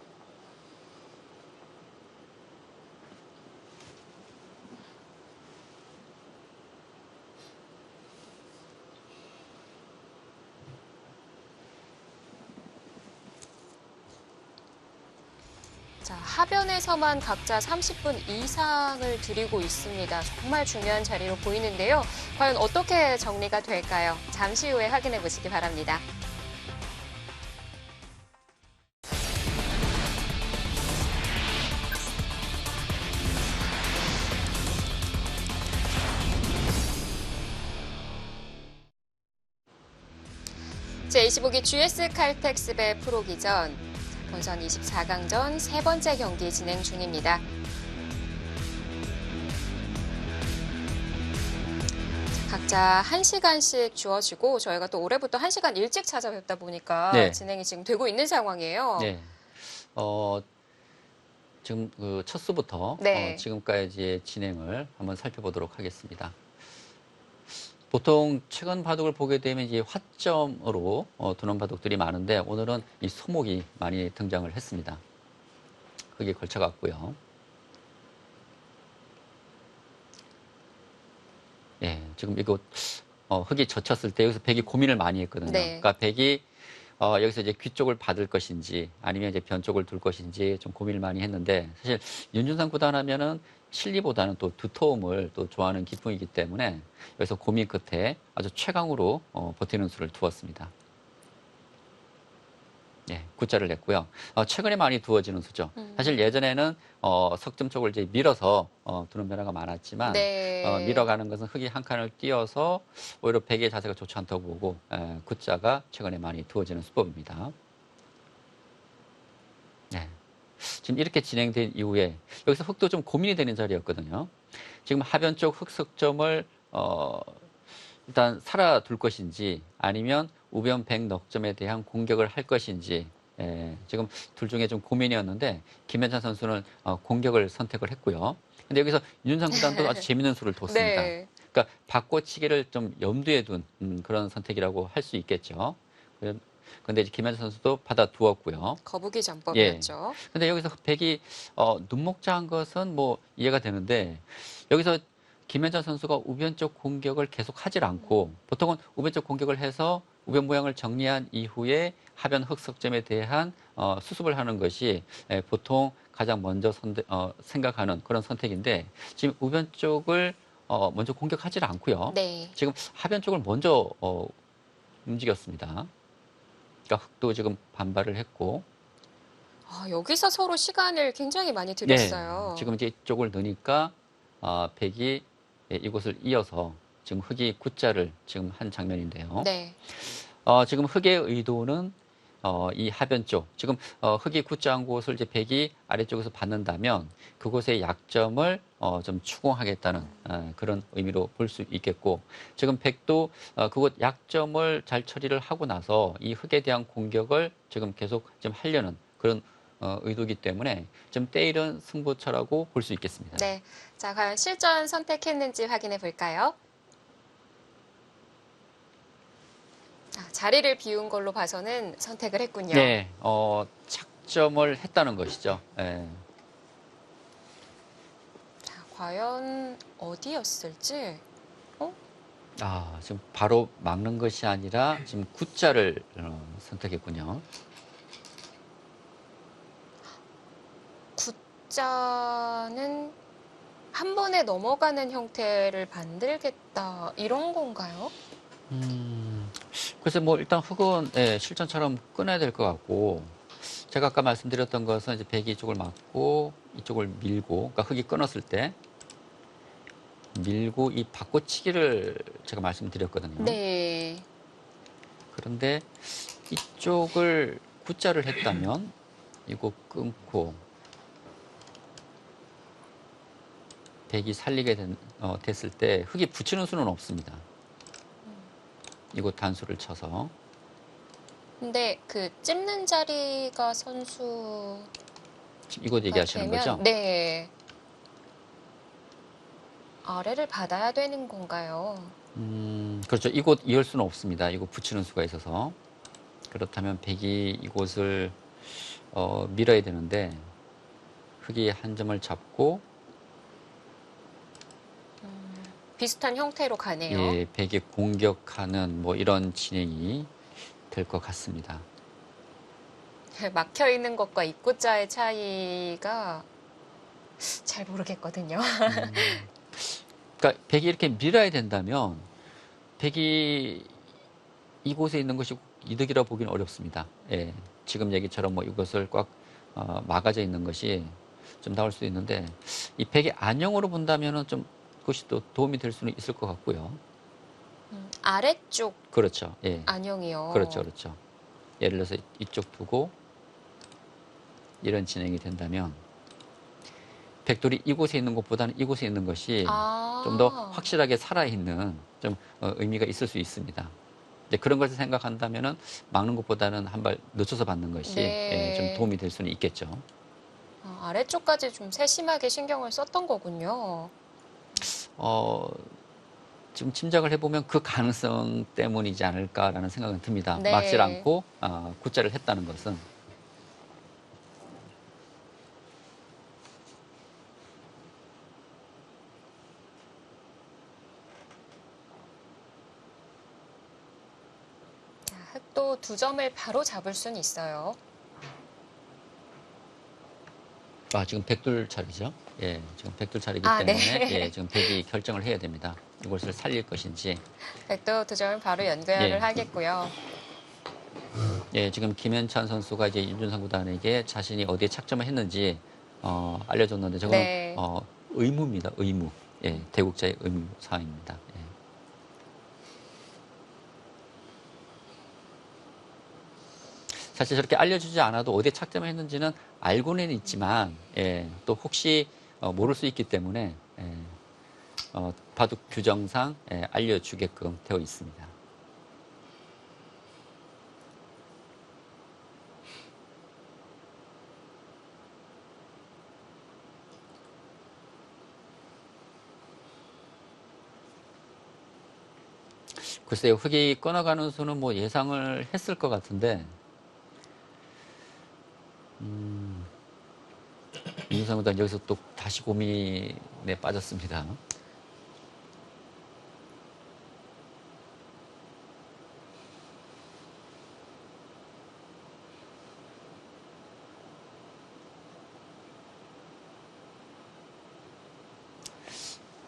자, 하변에서만 각자 30분 이상을 들이고 있습니다. 정말 중요한 자리로 보이는데요. 과연 어떻게 정리가 될까요? 잠시 후에 확인해 보시기 바랍니다. 제25기 GS 칼텍스배 프로기전 본선 24강전 세 번째 경기 진행 중입니다. 각자 1시간씩 주어지고 저희가 또 올해부터 1시간 일찍 찾아뵙다 보니까 네. 진행이 지금 되고 있는 상황이에요. 네. 지금 그 첫 수부터 네. 지금까지의 진행을 한번 살펴보도록 하겠습니다. 보통 최근 바둑을 보게 되면 이제 화점으로 두는 바둑들이 많은데, 오늘은 이 소목이 많이 등장을 했습니다. 흙이 걸쳐갔고요. 예, 지금 이거 흙이 젖혔을 때 여기서 백이 고민을 많이 했거든요. 네. 그러니까 백이 여기서 이제 귀 쪽을 받을 것인지 아니면 이제 변 쪽을 둘 것인지 좀 고민을 많이 했는데, 사실 윤준상 구단 하면은 실리보다는 또 두터움을 또 좋아하는 기풍이기 때문에 여기서 고민 끝에 아주 최강으로 버티는 수를 두었습니다. 예, 굿자를 냈고요. 최근에 많이 두어지는 수죠. 사실 예전에는 석점 쪽을 이제 밀어서 두는 변화가 많았지만, 네. 밀어가는 것은 흙이 한 칸을 띄어서 오히려 백의 자세가 좋지 않다고 보고 굿자가 최근에 많이 두어지는 수법입니다. 네. 지금 이렇게 진행된 이후에 여기서 흑도 좀 고민이 되는 자리였거든요. 지금 하변 쪽 흑 석점을 일단 살아둘 것인지 아니면 우변 백 넉점에 대한 공격을 할 것인지 지금 둘 중에 좀 고민이었는데 김현찬 선수는 공격을 선택을 했고요. 근데 여기서 윤준상 구단도 아주 재밌는 수를 뒀습니다. 네. 그러니까 바꿔치기를 좀 염두에 둔 그런 선택이라고 할 수 있겠죠. 그런데 이제 김현찬 선수도 받아두었고요. 거북이 전법이었죠. 근데 여기서 백이 눈목자한 것은 뭐 이해가 되는데 여기서 김현찬 선수가 우변 쪽 공격을 계속 하질 않고 보통은 우변 쪽 공격을 해서 우변 모양을 정리한 이후에 하변 흑석점에 대한 수습을 하는 것이 보통 가장 먼저 생각하는 그런 선택인데 지금 우변 쪽을 먼저 공격하지 않고요. 네. 지금 하변 쪽을 먼저 움직였습니다. 그러니까 흑도 지금 반발을 했고 여기서 서로 시간을 굉장히 많이 들였어요. 네, 지금 이제 이쪽을 넣으니까 백이 이곳을 이어서 지금 흑이 X자를 지금 한 장면인데요. 네. 지금 흑의 의도는 이 하변 쪽, 지금 흑이 X자한 곳을 이제 백이 아래쪽에서 받는다면 그곳의 약점을 좀 추궁하겠다는 그런 의미로 볼 수 있겠고, 지금 백도 그곳 약점을 잘 처리를 하고 나서 이 흑에 대한 공격을 지금 계속 좀 하려는 그런 의도이기 때문에 좀 때이른 승부처라고 볼 수 있겠습니다. 네. 자, 과연 실전 선택했는지 확인해 볼까요? 자리를 비운 걸로 봐서는 선택을 했군요. 네, 착점을 했다는 것이죠. 네. 자, 과연 어디였을지. 지금 바로 막는 것이 아니라 지금 X자를 선택했군요. X자는 한 번에 넘어가는 형태를 만들겠다 이런 건가요? 그래서 뭐 일단 흑은 실전처럼 끊어야 될 것 같고, 제가 아까 말씀드렸던 것은 이제 백이 이쪽을 막고 이쪽을 밀고, 그러니까 흑이 끊었을 때 밀고 이 바꿔치기를 제가 말씀드렸거든요. 네. 그런데 이쪽을 X자를 했다면 이거 끊고 백이 살리게 됐을 때 흑이 붙이는 수는 없습니다. 이곳 단수를 쳐서. 근데 그 찝는 자리가 선수 지금 이곳 얘기하시는 거죠? 네. 아래를 받아야 되는 건가요? 그렇죠. 이곳 이을 수는 없습니다. 이곳 붙이는 수가 있어서. 그렇다면 백이 이곳을 밀어야 되는데 흑이 한 점을 잡고 비슷한 형태로 가네요. 예, 백이 공격하는 뭐 이런 진행이 될 것 같습니다. 막혀 있는 것과 입구자의 차이가 잘 모르겠거든요. 그러니까 백이 이렇게 밀어야 된다면 백이 이곳에 있는 것이 이득이라 보기는 어렵습니다. 예, 지금 얘기처럼 뭐 이것을 꽉 막아져 있는 것이 좀 나올 수도 있는데 이 백의 안형으로 본다면은 좀 그것이 또 도움이 될 수는 있을 것 같고요. 아래쪽 그렇죠. 예. 안형이요. 그렇죠, 그렇죠. 예를 들어서 이쪽 두고 이런 진행이 된다면 백돌이 이곳에 있는 것보다는 이곳에 있는 것이 좀 더 확실하게 살아있는 좀 의미가 있을 수 있습니다. 근데 그런 것을 생각한다면은 막는 것보다는 한 발 늦춰서 받는 것이 좀 도움이 될 수는 있겠죠. 아래쪽까지 좀 세심하게 신경을 썼던 거군요. 지금 짐작을 해보면 그 가능성 때문이지 않을까라는 생각은 듭니다. 네. 막질 않고 X자를 했다는 것은. 자, 흑도 2점을 바로 잡을 수는 있어요. 지금 백돌 차례죠. 예, 지금 백돌 차례이기 때문에 네. 예, 지금 백이 결정을 해야 됩니다. 이것을 살릴 것인지. 흑도 2점을 바로 연결을 예. 하겠고요. 예, 지금 김현찬 선수가 이제 윤준상 구단에게 자신이 어디에 착점을 했는지 알려줬는데 저거는 네. 의무입니다. 의무. 예, 대국자의 의무 사항입니다. 예. 사실 저렇게 알려주지 않아도 어디에 착점을 했는지는 알고는 있지만 예, 또 혹시 모를 수 있기 때문에 예, 바둑 규정상 예, 알려주게끔 되어 있습니다. 글쎄요, 흙이 끊어가는 수는 뭐 예상을 했을 것 같은데, 윤상보다 여기서 또 다시 고민에 빠졌습니다.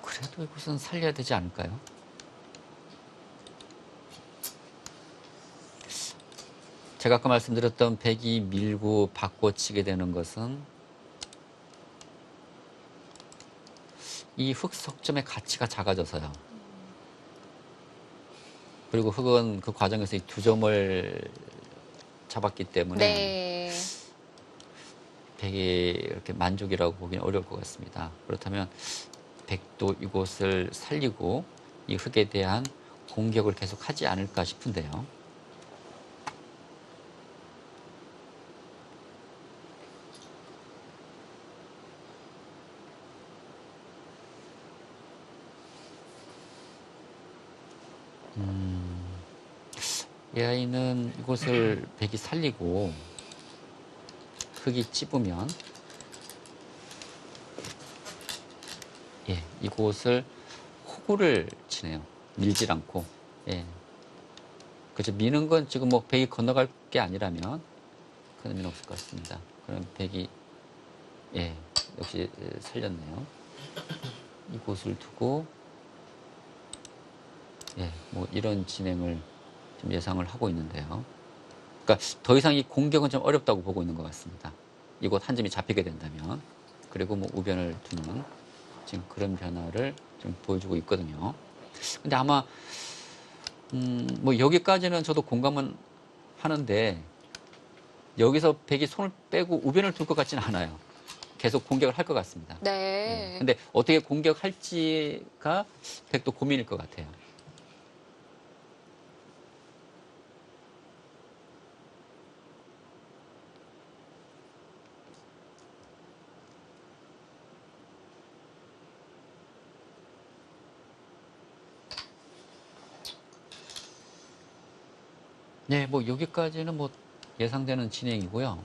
그래도 이것은 살려야 되지 않을까요? 제가 아까 말씀드렸던 백이 밀고 바꿔치게 되는 것은 이 흙 석점의 가치가 작아져서요. 그리고 흙은 그 과정에서 이 두 점을 잡았기 때문에 네. 백이 이렇게 만족이라고 보기는 어려울 것 같습니다. 그렇다면 백도 이곳을 살리고 이 흙에 대한 공격을 계속 하지 않을까 싶은데요. 이 아이는 이곳을 백이 살리고 흙이 찝으면 예, 이곳을 호구를 치네요. 밀질 않고. 예. 그죠. 미는 건 지금 뭐 백이 건너갈 게 아니라면 큰 의미는 없을 것 같습니다. 그럼 백이 예, 역시 살렸네요. 이곳을 두고 예, 뭐 이런 진행을 좀 예상을 하고 있는데요. 그러니까 더 이상 이 공격은 좀 어렵다고 보고 있는 것 같습니다. 이곳 한 점이 잡히게 된다면. 그리고 뭐 우변을 두는 지금 그런 변화를 좀 보여주고 있거든요. 근데 아마 뭐 여기까지는 저도 공감은 하는데 여기서 백이 손을 빼고 우변을 둘 것 같지는 않아요. 계속 공격을 할 것 같습니다. 네. 예. 근데 어떻게 공격할지가 백도 고민일 것 같아요. 네, 뭐 여기까지는 뭐 예상되는 진행이고요.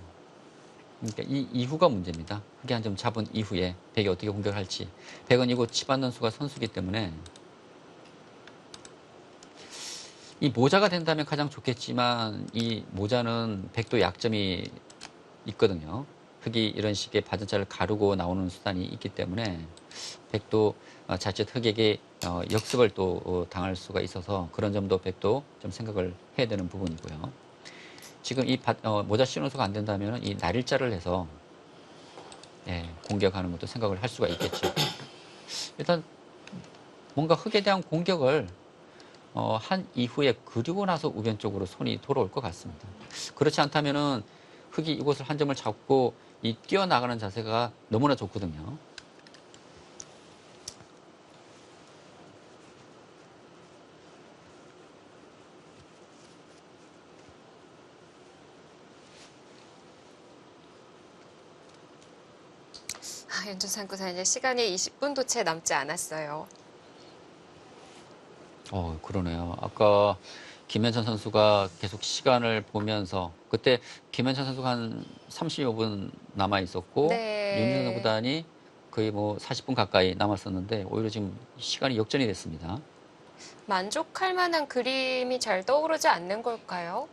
그러니까 이 이후가 문제입니다. 흙이 한 점 잡은 이후에 백이 어떻게 공격할지. 백은 이곳 치받는 수가 선수기 때문에 이 모자가 된다면 가장 좋겠지만 이 모자는 백도 약점이 있거든요. 흙이 이런 식의 받은자를 가르고 나오는 수단이 있기 때문에 백도 자칫 흙에게 역습을 또 당할 수가 있어서 그런 점도 백도 좀 생각을 해야 되는 부분이고요. 지금 이 모자 씌우는 수가 안 된다면 이 날일자를 해서 예, 공격하는 것도 생각을 할 수가 있겠죠. 일단 뭔가 흙에 대한 공격을 한 이후에 그리고 나서 우변 쪽으로 손이 돌아올 것 같습니다. 그렇지 않다면은 흙이 이곳을 한 점을 잡고 이 뛰어나가는 자세가 너무나 좋거든요. 연준상 구단이 시간이 20분도 채 남지 않았어요. 그러네요. 아까 김현찬 선수가 계속 시간을 보면서 그때 김현찬 선수가 한 30여 분 남아 있었고 네. 윤준호 구단이 거의 뭐 40분 가까이 남았었는데 오히려 지금 시간이 역전이 됐습니다. 만족할 만한 그림이 잘 떠오르지 않는 걸까요?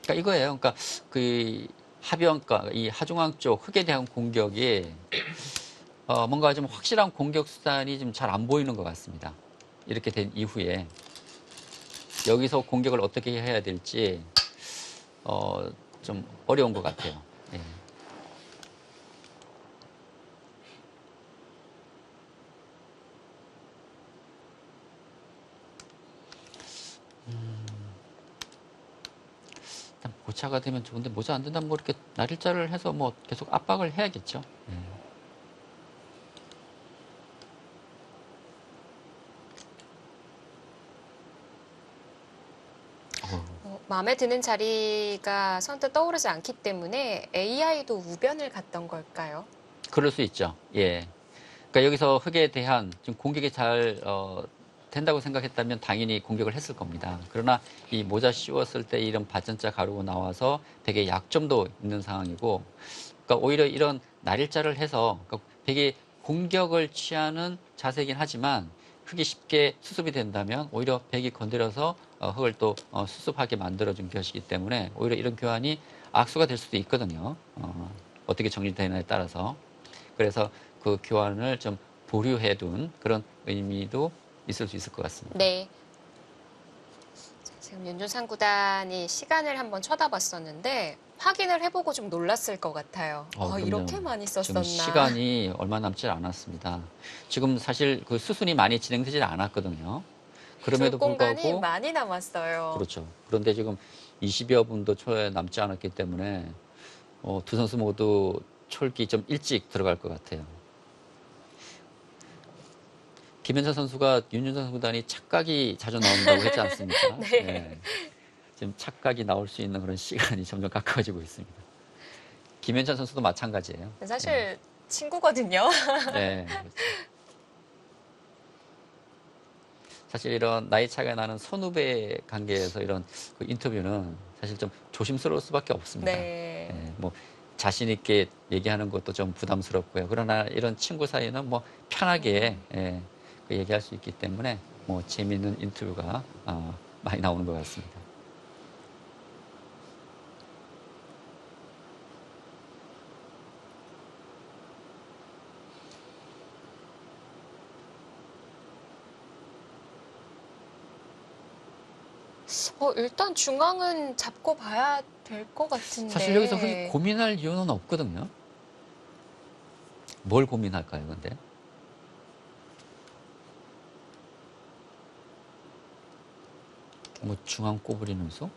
그러니까 이거예요. 그러니까 그 하변가 이 하중앙 쪽 흙에 대한 공격이 뭔가 좀 확실한 공격 수단이 좀 잘 안 보이는 것 같습니다. 이렇게 된 이후에 여기서 공격을 어떻게 해야 될지 좀 어려운 것 같아요. 예. 고차가 되면 좋은데 모자 안 된다면 뭐 이렇게 날일자를 해서 뭐 계속 압박을 해야겠죠. 예. 마음에 드는 자리가 선뜻 떠오르지 않기 때문에 AI도 우변을 갔던 걸까요? 그럴 수 있죠. 예. 그러니까 여기서 흑에 대한 지금 공격이 잘 된다고 생각했다면 당연히 공격을 했을 겁니다. 그러나 이 모자 씌웠을 때 이런 발전자 가루가 나와서 되게 약점도 있는 상황이고, 그러니까 오히려 이런 날일자를 해서 그러니까 되게 공격을 취하는 자세이긴 하지만 흑이 쉽게 수습이 된다면 오히려 백이 건드려서 흑을 또 수습하게 만들어준 것이기 때문에 오히려 이런 교환이 악수가 될 수도 있거든요. 어떻게 정리되느냐에 따라서. 그래서 그 교환을 좀 보류해 둔 그런 의미도 있을 수 있을 것 같습니다. 네. 자, 지금 윤준상 구단이 시간을 한번 쳐다봤었는데 확인을 해보고 좀 놀랐을 것 같아요. 그럼요. 이렇게 많이 썼었나. 지금 시간이 얼마 남지 않았습니다. 지금 사실 그 수순이 많이 진행되지 않았거든요. 그럼에도 공간이 불구하고 많이 남았어요. 그렇죠. 그런데 지금 20여 분도 초에 남지 않았기 때문에 두 선수 모두 촐기 좀 일찍 들어갈 것 같아요. 김현철 선수가 윤준상 구단이 착각이 자주 나온다고 했지 않습니까? 네. 네. 지금 착각이 나올 수 있는 그런 시간이 점점 가까워지고 있습니다. 김현철 선수도 마찬가지예요. 사실 친구거든요. 네. 그렇죠. 사실 이런 나이 차이가 나는 선후배 관계에서 이런 그 인터뷰는 사실 좀 조심스러울 수밖에 없습니다. 네. 뭐 자신 있게 얘기하는 것도 좀 부담스럽고요. 그러나 이런 친구 사이는 뭐 편하게 그 얘기할 수 있기 때문에 뭐 재미있는 인터뷰가 많이 나오는 것 같습니다. 일단 중앙은 잡고 봐야 될 것 같은데. 사실 여기서 흑이 고민할 이유는 없거든요. 뭘 고민할까요, 근데? 뭐 중앙 꼬부리는 수?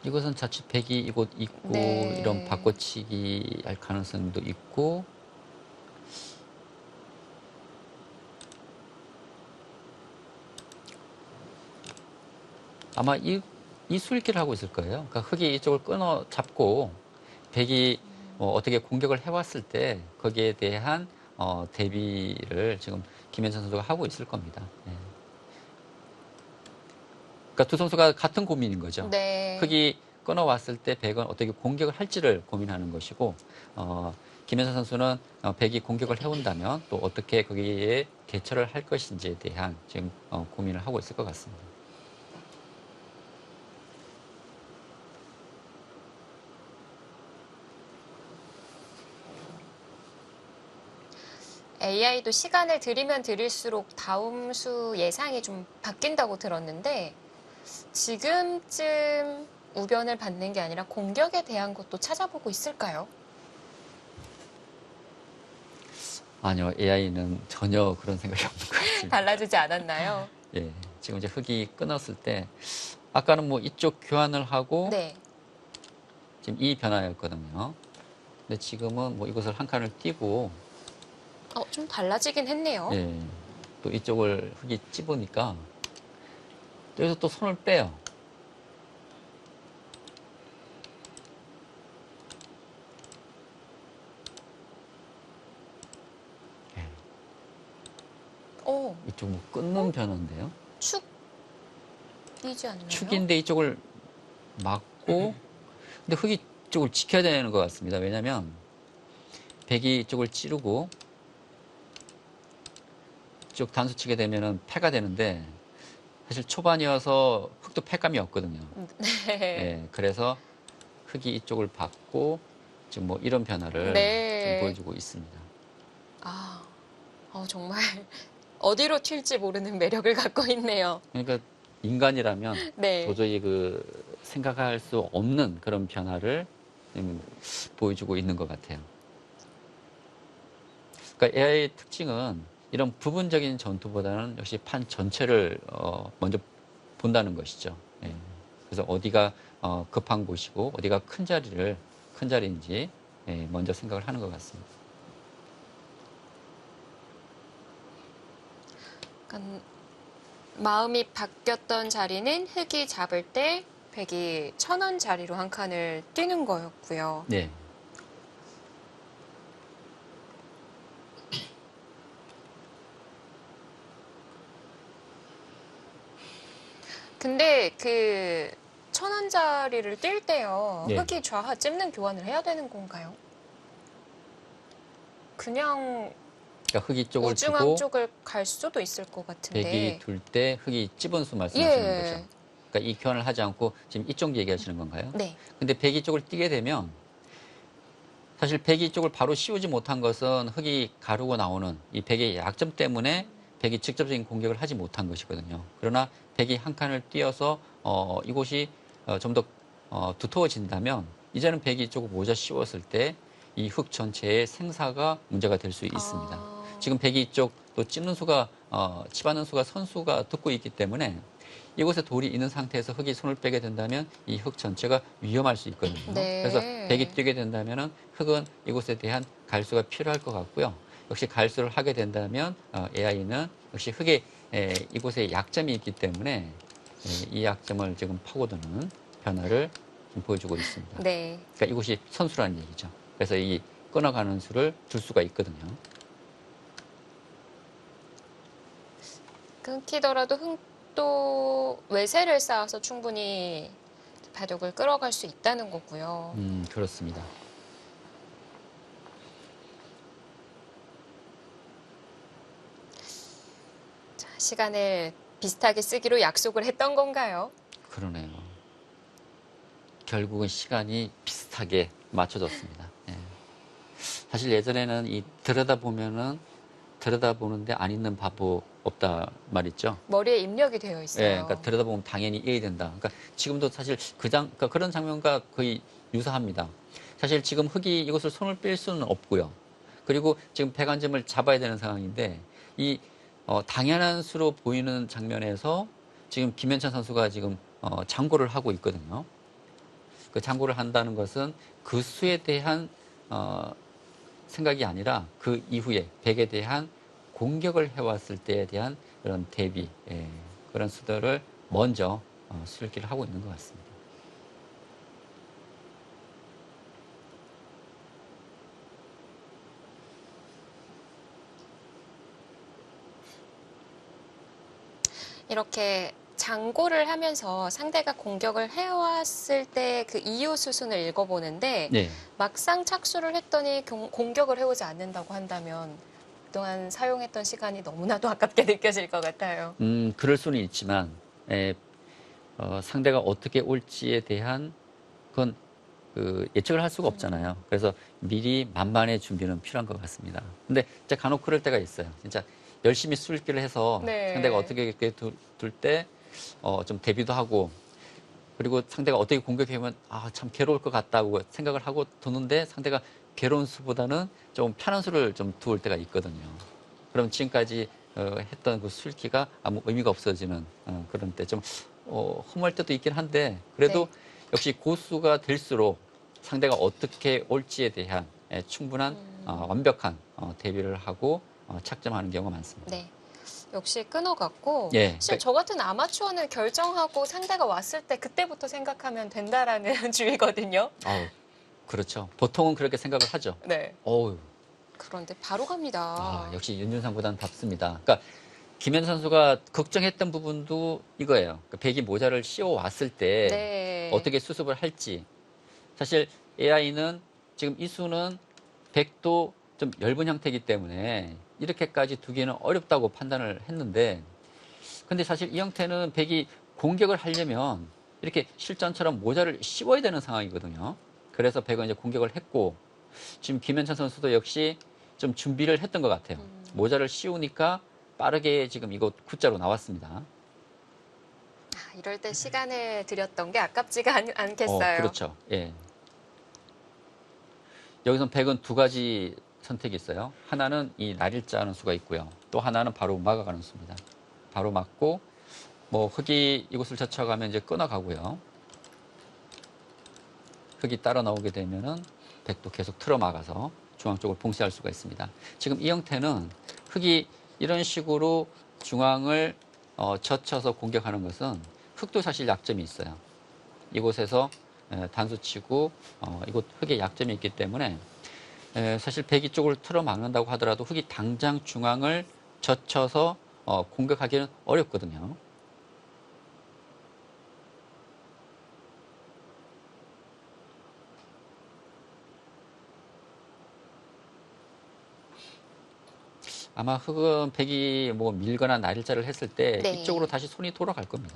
이것은 자칫 백이 이곳 있고 네. 이런 바꿔치기 할 가능성도 있고 아마 이 수익기를 하고 있을 거예요. 그러니까 흑이 이쪽을 끊어 잡고 백이 어떻게 공격을 해왔을 때 거기에 대한 대비를 지금 김현선 선수가 하고 있을 겁니다. 예. 그러니까 두 선수가 같은 고민인 거죠. 네. 흑이 끊어왔을 때 백은 어떻게 공격을 할지를 고민하는 것이고 김현선 선수는 백이 공격을 해온다면 또 어떻게 거기에 대처를 할 것인지에 대한 지금 고민을 하고 있을 것 같습니다. AI도 시간을 들이면 들일수록 다음 수 예상이 좀 바뀐다고 들었는데 지금쯤 우변을 받는 게 아니라 공격에 대한 것도 찾아보고 있을까요? 아니요, AI는 전혀 그런 생각이 없는 것 같습니다. 달라지지 않았나요? 예, 지금 이제 흑이 끊었을 때 아까는 뭐 이쪽 교환을 하고 네. 지금 이 변화였거든요. 근데 지금은 뭐 이것을 한 칸을 띄고 좀 달라지긴 했네요. 예, 또 이쪽을 흑이 찝으니까 여기서 또 손을 빼요. 이쪽 뭐 끊는 변화인데요. 축이지 않나요? 축인데 이쪽을 막고 근데 흑이 이쪽을 지켜야 되는 것 같습니다. 왜냐하면 백이 이쪽을 찌르고 이쪽 단수 치게 되면은 패가 되는데 사실 초반이어서 흑도 패감이 없거든요. 네. 예, 그래서 흑이 이쪽을 받고 지금 뭐 이런 변화를 네. 지금 보여주고 있습니다. 정말 어디로 튈지 모르는 매력을 갖고 있네요. 그러니까 인간이라면 네. 도저히 그 생각할 수 없는 그런 변화를 보여주고 있는 것 같아요. 그러니까 AI의 특징은 이런 부분적인 전투보다는 역시 판 전체를 먼저 본다는 것이죠. 예. 그래서 어디가 급한 곳이고 어디가 큰 자리인지 예, 먼저 생각을 하는 것 같습니다. 약간 마음이 바뀌었던 자리는 흑이 잡을 때 백이 천원 자리로 한 칸을 뛰는 거였고요. 네. 근데 그 천원 자리를 뛸 때요. 네. 흑이 좌하 찝는 교환을 해야 되는 건가요? 그냥 그러니까 흑이 쪽을 우중항 두고 쪽을 갈 수도 있을 것 같은데. 백이 둘 때 흑이 찝은 수 말씀하시는 예. 거죠. 그러니까 이 교환을 하지 않고 지금 이쪽 얘기하시는 건가요? 네. 근데 백이 쪽을 뛰게 되면 사실 백이 쪽을 바로 씌우지 못한 것은 흑이 가르고 나오는 이 백의 약점 때문에 백이 직접적인 공격을 하지 못한 것이거든요. 그러나 백이 한 칸을 뛰어서 이곳이 좀 더 두터워진다면 이제는 백이 쪽을 모자 씌웠을 때 이 흑 전체의 생사가 문제가 될 수 있습니다. 아. 지금 백이 쪽 또 찝는 수가 치받는 수가 선수가 듣고 있기 때문에 이곳에 돌이 있는 상태에서 흑이 손을 빼게 된다면 이 흑 전체가 위험할 수 있거든요. 네. 그래서 백이 뛰게 된다면 흑은 이곳에 대한 갈수가 필요할 것 같고요. 역시 갈수를 하게 된다면 AI는 역시 흑의 이곳에 약점이 있기 때문에 이 약점을 지금 파고드는 변화를 좀 보여주고 있습니다. 네. 그러니까 이곳이 선수라는 얘기죠. 그래서 이 끊어가는 수를 줄 수가 있거든요. 끊기더라도 흑도 외세를 쌓아서 충분히 바둑을 끌어갈 수 있다는 거고요. 그렇습니다. 자, 시간을 비슷하게 쓰기로 약속을 했던 건가요? 그러네요. 결국은 시간이 비슷하게 맞춰졌습니다. 예. 사실 예전에는 이 들여다보는데 안 있는 바보 없다 말있죠. 머리에 입력이 되어 있어요. 예, 그러니까 들여다보면 당연히 이해된다. 그러니까 지금도 사실 그러니까 그런 장면과 거의 유사합니다. 사실 지금 흑이 이것을 손을 뺄 수는 없고요. 그리고 지금 백 한 점을 잡아야 되는 상황인데 이 당연한 수로 보이는 장면에서 지금 김현찬 선수가 지금 장고를 하고 있거든요. 그 장고를 한다는 것은 그 수에 대한 생각이 아니라 그 이후에 백에 대한 공격을 해왔을 때에 대한 그런 대비, 그런 수들을 먼저 수일기를 하고 있는 것 같습니다. 이렇게 장고를 하면서 상대가 공격을 해왔을 때 그 이유 수순을 읽어보는데 네. 막상 착수를 했더니 공격을 해오지 않는다고 한다면 그동안 사용했던 시간이 너무나도 아깝게 느껴질 것 같아요. 그럴 수는 있지만 상대가 어떻게 올지에 대한 그건 예측을 할 수가 없잖아요. 그래서 미리 만반의 준비는 필요한 것 같습니다. 근데 진짜 간혹 그럴 때가 있어요. 진짜 열심히 술기를 해서 네. 상대가 어떻게 이렇게 둘 때 좀 대비도 하고 그리고 상대가 어떻게 공격하면 참 괴로울 것 같다고 생각을 하고 두는데 상대가 괴로운 수보다는 좀 편한 수를 좀 두을 때가 있거든요. 그럼 지금까지 했던 그 술기가 아무 의미가 없어지는 그런 때 좀 허무할 때도 있긴 한데 그래도 네. 역시 고수가 될수록 상대가 어떻게 올지에 대한 충분한 완벽한 대비를 하고 착점하는 경우가 많습니다. 네. 역시 끊어갔고 예. 사실 저 같은 아마추어는 결정하고 상대가 왔을 때 그때부터 생각하면 된다라는 주의거든요. 그렇죠. 보통은 그렇게 생각을 하죠. 네. 어우, 그런데 바로 갑니다. 역시 윤준상 구단 답습니다. 그러니까 김현 선수가 걱정했던 부분도 이거예요. 그러니까 백이 모자를 씌워 왔을 때 네. 어떻게 수습을 할지. 사실 AI는 지금 이 수는 백도 좀 엷은 형태이기 때문에 이렇게까지 두기는 어렵다고 판단을 했는데 근데 사실 이 형태는 백이 공격을 하려면 이렇게 실전처럼 모자를 씌워야 되는 상황이거든요. 그래서 백은 이제 공격을 했고 지금 김현찬 선수도 역시 좀 준비를 했던 것 같아요. 모자를 씌우니까 빠르게 지금 이거 X자로 나왔습니다. 이럴 때 시간을 들였던 게 아깝지가 않겠어요. 그렇죠. 예. 여기서 백은 두 가지 선택이 있어요. 하나는 이 날일자 하는 수가 있고요. 또 하나는 바로 막아가는 수입니다. 바로 막고 흑이 이곳을 젖혀가면 이제 끊어가고요. 흙이 따라 나오게 되면은 백도 계속 틀어막아서 중앙 쪽을 봉쇄할 수가 있습니다. 지금 이 형태는 흙이 이런 식으로 중앙을 젖혀서 공격하는 것은 흙도 사실 약점이 있어요. 이곳에서 단수 치고 이곳 흙에 약점이 있기 때문에 사실 백이 쪽을 틀어막는다고 하더라도 흙이 당장 중앙을 젖혀서 공격하기는 어렵거든요. 아마 흙은 백이 뭐 밀거나 날일자를 했을 때 네. 이쪽으로 다시 손이 돌아갈 겁니다.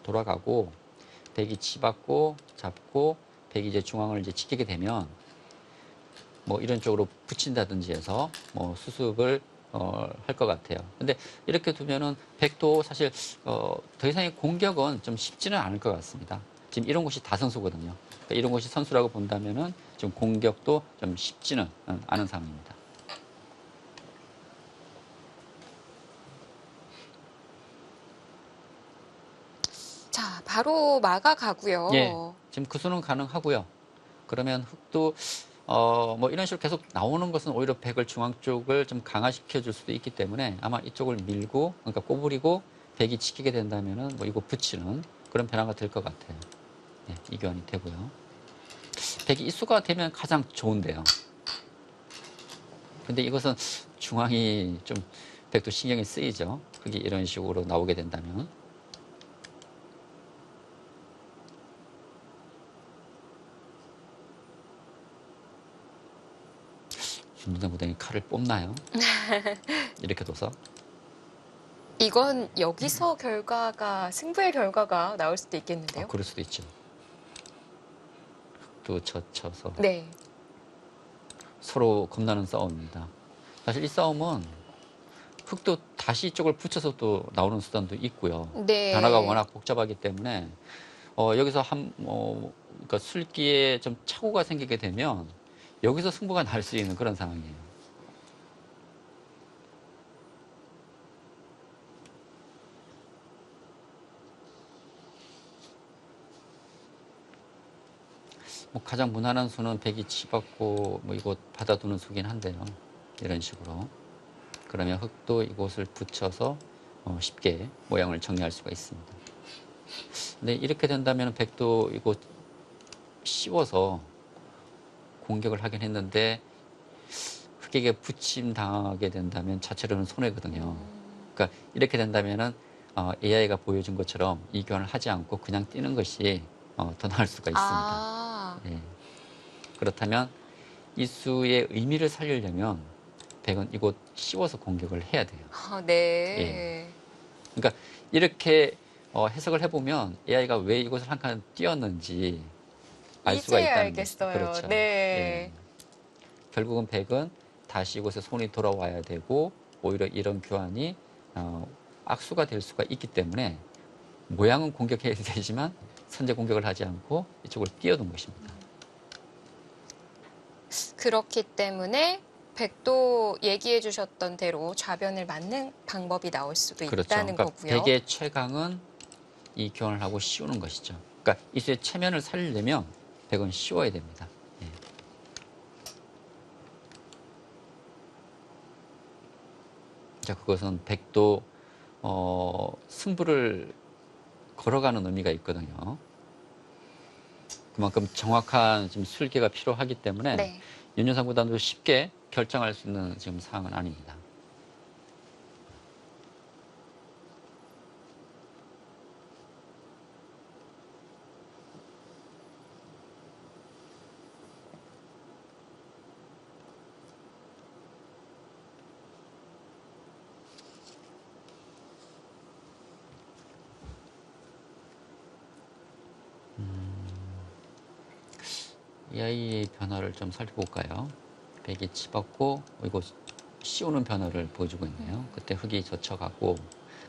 돌아가고 백이 치받고 잡고 백이 이제 중앙을 이제 지키게 되면 뭐 이런 쪽으로 붙인다든지 해서 뭐 수습을 할 것 같아요. 근데 이렇게 두면은 백도 사실 더 이상의 공격은 좀 쉽지는 않을 것 같습니다. 지금 이런 곳이 다 선수거든요. 그러니까 이런 곳이 선수라고 본다면은 지금 공격도 좀 쉽지는 않은 상황입니다. 자, 바로 막아가고요. 예, 지금 그 수는 가능하고요. 그러면 흙도 뭐 이런 식으로 계속 나오는 것은 오히려 백을 중앙 쪽을 좀 강화시켜 줄 수도 있기 때문에 아마 이쪽을 밀고 그러니까 꼬부리고 백이 지키게 된다면은 뭐 이거 붙이는 그런 변화가 될 것 같아요. 예, 이 교환이 되고요. 백이 이수가 되면 가장 좋은데요. 근데 이것은 중앙이 좀 백도 신경이 쓰이죠. 그게 이런 식으로 나오게 된다면. 윤두상 구단이 칼을 뽑나요? 이렇게 둬서. 이건 여기서 승부의 결과가 나올 수도 있겠는데요. 그럴 수도 있죠. 또 젖혀서 네. 서로 겁나는 싸움입니다. 사실 이 싸움은 흙도 다시 이쪽을 붙여서 또 나오는 수단도 있고요. 네. 변화가 워낙 복잡하기 때문에 여기서 그러니까 술기에 좀 착오가 생기게 되면 여기서 승부가 날 수 있는 그런 상황이에요. 뭐 가장 무난한 수는 백이 치받고 뭐 이곳 받아두는 수긴 한데요. 이런 식으로. 그러면 흙도 이곳을 붙여서 쉽게 모양을 정리할 수가 있습니다. 근데 이렇게 된다면 백도 이곳 씌워서 공격을 하긴 했는데 흙에게 붙임 당하게 된다면 자체로는 손해거든요. 그러니까 이렇게 된다면은 AI가 보여준 것처럼 이 교환을 하지 않고 그냥 뛰는 것이 더 나을 수가 있습니다. 아, 예. 그렇다면 이 수의 의미를 살리려면 백은 이곳 씌워서 공격을 해야 돼요. 네. 그러니까 이렇게 해석을 해보면 AI가 왜 이곳을 한 칸 띄었는지 알 수가 이제야 있다는 알겠어요. 거죠. 그렇죠. 네. 예. 결국은 백은 다시 이곳에 손이 돌아와야 되고 오히려 이런 교환이 악수가 될 수가 있기 때문에 모양은 공격해야 되지만 선제 공격을 하지 않고 이쪽으로 뛰어든 것입니다. 그렇기 때문에 백도 얘기해 주셨던 대로 좌변을 맞는 방법이 나올 수도 그렇죠. 있다는 그러니까 거고요. 백의 최강은 이 교환을 하고 씌우는 것이죠. 그러니까 이 수의 체면을 살리려면 백은 씌워야 됩니다. 예. 자, 그것은 백도 승부를 걸어가는 의미가 있거든요. 그만큼 정확한 지금 술계가 필요하기 때문에 네. 윤여상 구단도 쉽게 결정할 수 있는 지금 상황은 아닙니다. 이 아이의 변화를 좀 살펴볼까요? 백이 치받고 이거 씌우는 변화를 보여주고 있네요. 그때 흙이 젖혀가고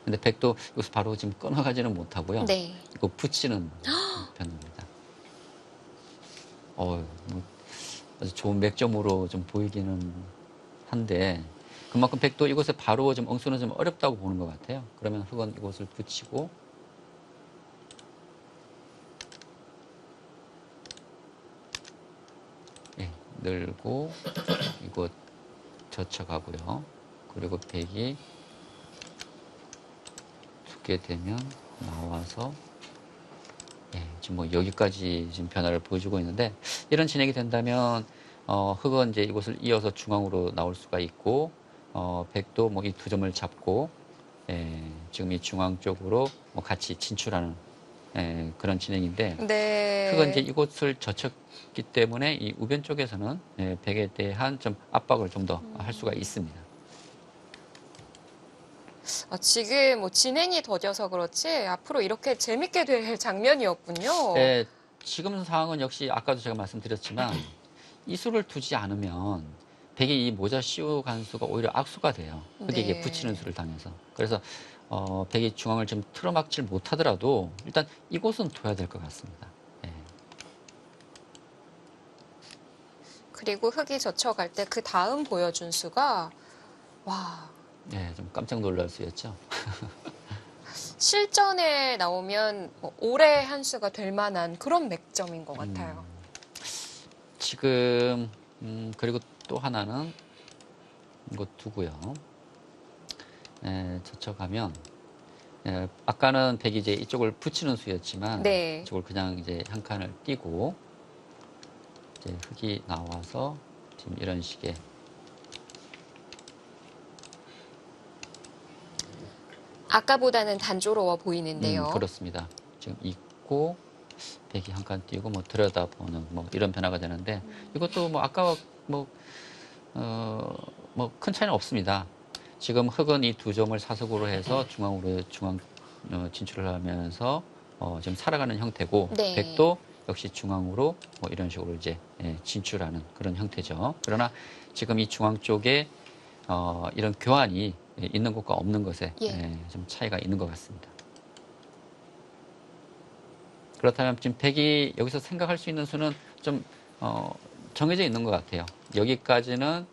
근데 백도 여기서 바로 지금 끊어가지는 못하고요. 네. 이거 붙이는 변화입니다. 뭐 아주 좋은 맥점으로 좀 보이기는 한데 그만큼 백도 이곳에 바로 좀 엉수는 좀 어렵다고 보는 것 같아요. 그러면 흙은 이곳을 붙이고 늘고 이곳 젖혀가고요. 그리고 백이 두게 되면 나와서 지금 뭐 여기까지 지금 변화를 보여주고 있는데 이런 진행이 된다면 흑은 이제 이곳을 이어서 중앙으로 나올 수가 있고 백도 뭐 이 두 점을 잡고 지금 이 중앙 쪽으로 뭐 같이 진출하는 그런 진행인데 네. 흑은 이제 이곳을 젖혔기 때문에 이 우변 쪽에서는 백에 대한 좀 압박을 좀 더 할 수가 있습니다. 지금 뭐 진행이 더뎌서 그렇지 앞으로 이렇게 재밌게 될 장면이었군요. 지금 상황은 역시 아까도 제가 말씀드렸지만 이 수를 두지 않으면 백이 이 모자 씌우 간수가 오히려 악수가 돼요. 흑에게 네. 붙이는 수를 당해서. 그래서 백이 중앙을 좀 틀어막질 못하더라도 일단 이곳은 둬야 될 것 같습니다. 그리고 흑이 젖혀갈 때 그 다음 보여준 수가 와 좀 깜짝 놀랄 수였죠. 실전에 나오면 뭐 올해 한 수가 될 만한 그런 맥점인 것 같아요. 지금 그리고 또 하나는 이거 두고요. 젖혀가면 아까는 백이 이제 이쪽을 붙이는 수였지만 네. 이쪽을 그냥 이제 한 칸을 띄고 이제 흑이 나와서 지금 이런 식의 아까보다는 단조로워 보이는데요. 그렇습니다. 지금 있고 백이 한 칸 띄고 뭐 들여다보는 뭐 이런 변화가 되는데 이것도 뭐 아까와 뭐 큰 차이는 없습니다. 지금 흑은 이 두 점을 사석으로 해서 중앙으로 진출을 하면서 지금 살아가는 형태고 네. 백도 역시 중앙으로 뭐 이런 식으로 이제 진출하는 그런 형태죠. 그러나 지금 이 중앙 쪽에 이런 교환이 있는 것과 없는 것에 좀 차이가 있는 것 같습니다. 그렇다면 지금 백이 여기서 생각할 수 있는 수는 좀 정해져 있는 것 같아요. 여기까지는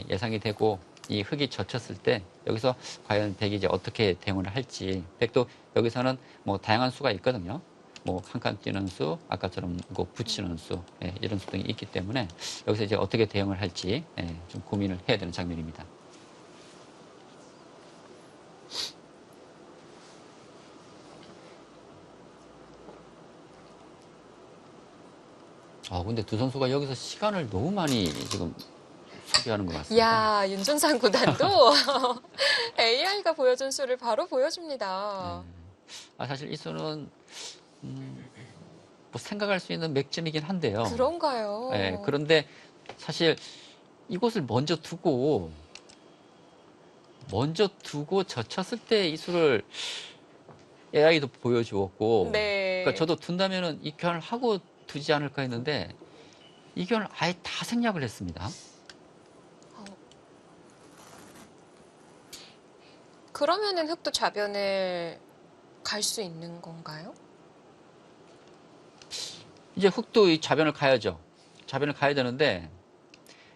예상이 되고 이 흑이 젖혔을 때 여기서 과연 백이 이제 어떻게 대응을 할지 백도 여기서는 뭐 다양한 수가 있거든요. 뭐 한 칸 뛰는 수, 아까처럼 이거 붙이는 수 이런 수 등이 있기 때문에 여기서 이제 어떻게 대응을 할지 좀 고민을 해야 되는 장면입니다. 근데 두 선수가 여기서 시간을 너무 많이 지금 소비하는 것 같습니다. 이야, 윤준상 구단도 AI가 보여준 수를 바로 보여줍니다. 사실 이 수는 뭐 생각할 수 있는 맥점이긴 한데요. 그런가요? 그런데 사실 이곳을 먼저 두고 젖혔을 때 이 수를 AI도 보여주었고 네. 그러니까 저도 둔다면은 이 교환을 하고 두지 않을까 했는데 이 교환을 아예 다 생략을 했습니다. 그러면은 흑도 좌변을 갈 수 있는 건가요? 이제 흑도 이 좌변을 가야죠. 좌변을 가야 되는데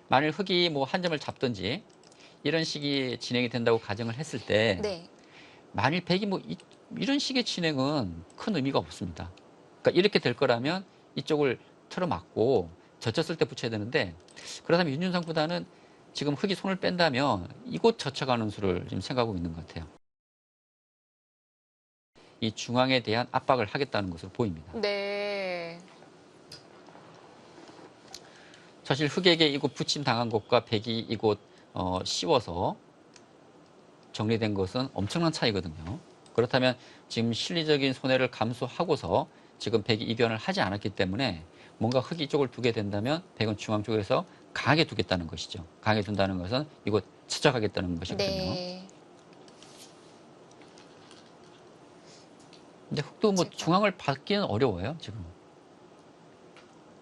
만일 흑이 뭐 한 점을 잡든지 이런 식이 진행이 된다고 가정을 했을 때 네. 만일 백이 뭐 이런 식의 진행은 큰 의미가 없습니다. 그러니까 이렇게 될 거라면 이쪽을 틀어막고 젖혔을 때 붙여야 되는데 그렇다면 윤준상 구단은 지금 흑이 손을 뺀다면 이곳 젖혀가는 수를 지금 생각하고 있는 것 같아요. 이 중앙에 대한 압박을 하겠다는 것으로 보입니다. 네. 사실 흑에게 이곳 붙임 당한 곳과 백이 이곳 씌워서 정리된 것은 엄청난 차이거든요. 그렇다면 지금 실리적인 손해를 감수하고서 지금 백이 이변을 하지 않았기 때문에 뭔가 흑이 쪽을 두게 된다면 백은 중앙 쪽에서 강하게 두겠다는 것이죠. 강하게 둔다는 것은 이곳 찾아가겠다는 것이거든요. 네. 근데 흑도 뭐 제가- 중앙을 받기는 어려워요, 지금.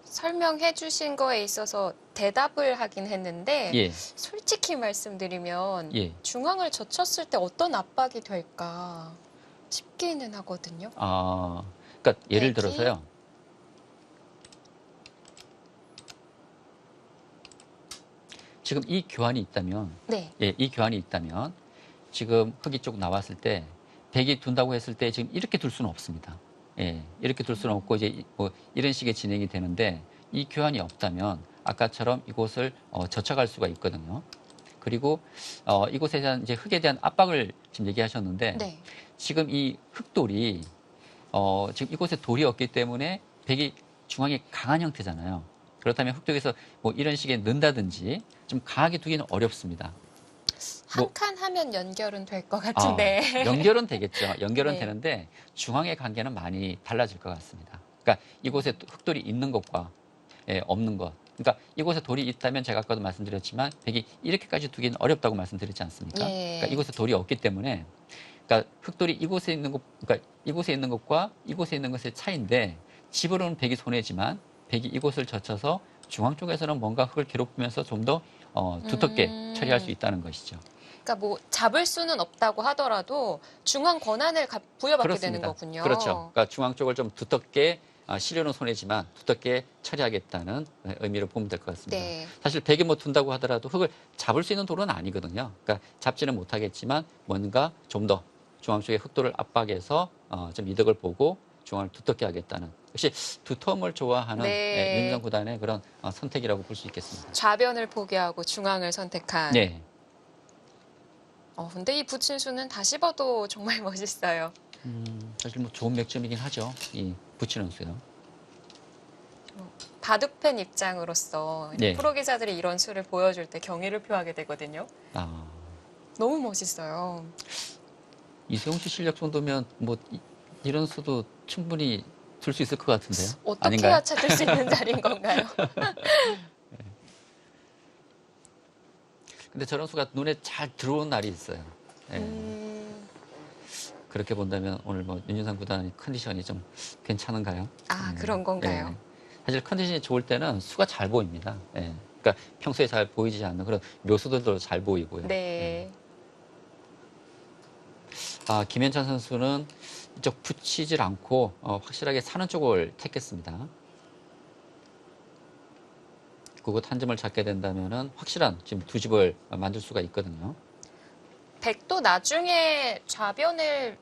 설명해 주신 거에 있어서 대답을 하긴 했는데 예, 솔직히 말씀드리면 예. 중앙을 젖혔을 때 어떤 압박이 될까 싶기는 하거든요. 그러니까 예를 백이? 들어서요. 지금 이 교환이 있다면, 네. 이 교환이 있다면 지금 흑이 쪽 나왔을 때 백이 둔다고 했을 때 지금 이렇게 둘 수는 없습니다. 이렇게 둘 수는 없고 이제 뭐 이런 식의 진행이 되는데 이 교환이 없다면 아까처럼 이곳을 젖혀갈 수가 있거든요. 그리고 이곳에 대한 이제 흙에 대한 압박을 지금 얘기하셨는데 네. 지금 이 흙돌이 지금 이곳에 돌이 없기 때문에 백이 중앙에 강한 형태잖아요. 그렇다면 흙쪽에서 뭐 이런 식의 는다든지 좀 강하게 두기는 어렵습니다. 한 칸 하면 연결은 될 것 같은데. 연결은 되겠죠. 연결은 네. 되는데 중앙의 관계는 많이 달라질 것 같습니다. 그러니까 이곳에 흙돌이 있는 것과 없는 것. 그러니까 이곳에 돌이 있다면 제가 아까도 말씀드렸지만 백이 이렇게까지 두기는 어렵다고 말씀드렸지 않습니까? 예. 그러니까 이곳에 돌이 없기 때문에 그러니까 흙돌이 이곳에 있는 것, 그러니까 이곳에 있는 것과 이곳에 있는 것의 차이인데 집으로는 백이 손해지만 백이 이곳을 젖혀서 중앙 쪽에서는 뭔가 흙을 괴롭히면서 좀 더 두텁게 처리할 수 있다는 것이죠. 그러니까 뭐 잡을 수는 없다고 하더라도 중앙 권한을 부여받게 되는 거군요. 그렇죠. 그러니까 중앙 쪽을 좀 두텁게 시려는 손해지만 두텁게 처리하겠다는 의미로 보면 될 것 같습니다. 네. 사실 백에 뭐 둔다고 하더라도 흙을 잡을 수 있는 돌은 아니거든요. 그러니까 잡지는 못하겠지만 뭔가 좀 더 중앙 쪽에 흙돌을 압박해서 좀 이득을 보고 중앙을 두텁게 하겠다는 역시 두터움을 좋아하는 네. 윤유상 구단의 그런 선택이라고 볼 수 있겠습니다. 좌변을 포기하고 중앙을 선택한. 네. 근데 이 붙임수는 다시 봐도 정말 멋있어요. 사실 뭐 좋은 맥점이긴 하죠. 이 붙이는 수요. 바둑팬 입장으로서 네. 프로 기자들이 이런 수를 보여줄 때 경의를 표하게 되거든요. 너무 멋있어요. 이세용 씨 실력 정도면 뭐 이런 수도 충분히 둘 수 있을 것 같은데요. 어떻게 아닌가요? 해야 찾을 수 있는 자리인 건가요? 근데 저런 수가 눈에 잘 들어온 날이 있어요. 예. 그렇게 본다면 오늘 뭐 윤유상 구단의 컨디션이 좀 괜찮은가요? 그런 건가요? 예. 사실 컨디션이 좋을 때는 수가 잘 보입니다. 예. 그러니까 평소에 잘 보이지 않는 그런 묘수들도 잘 보이고요. 네. 김현찬 선수는 이쪽 붙이질 않고 확실하게 사는 쪽을 택했습니다. 그곳 한 점을 잡게 된다면은 확실한 지금 두 집을 만들 수가 있거든요. 백도 나중에 좌변을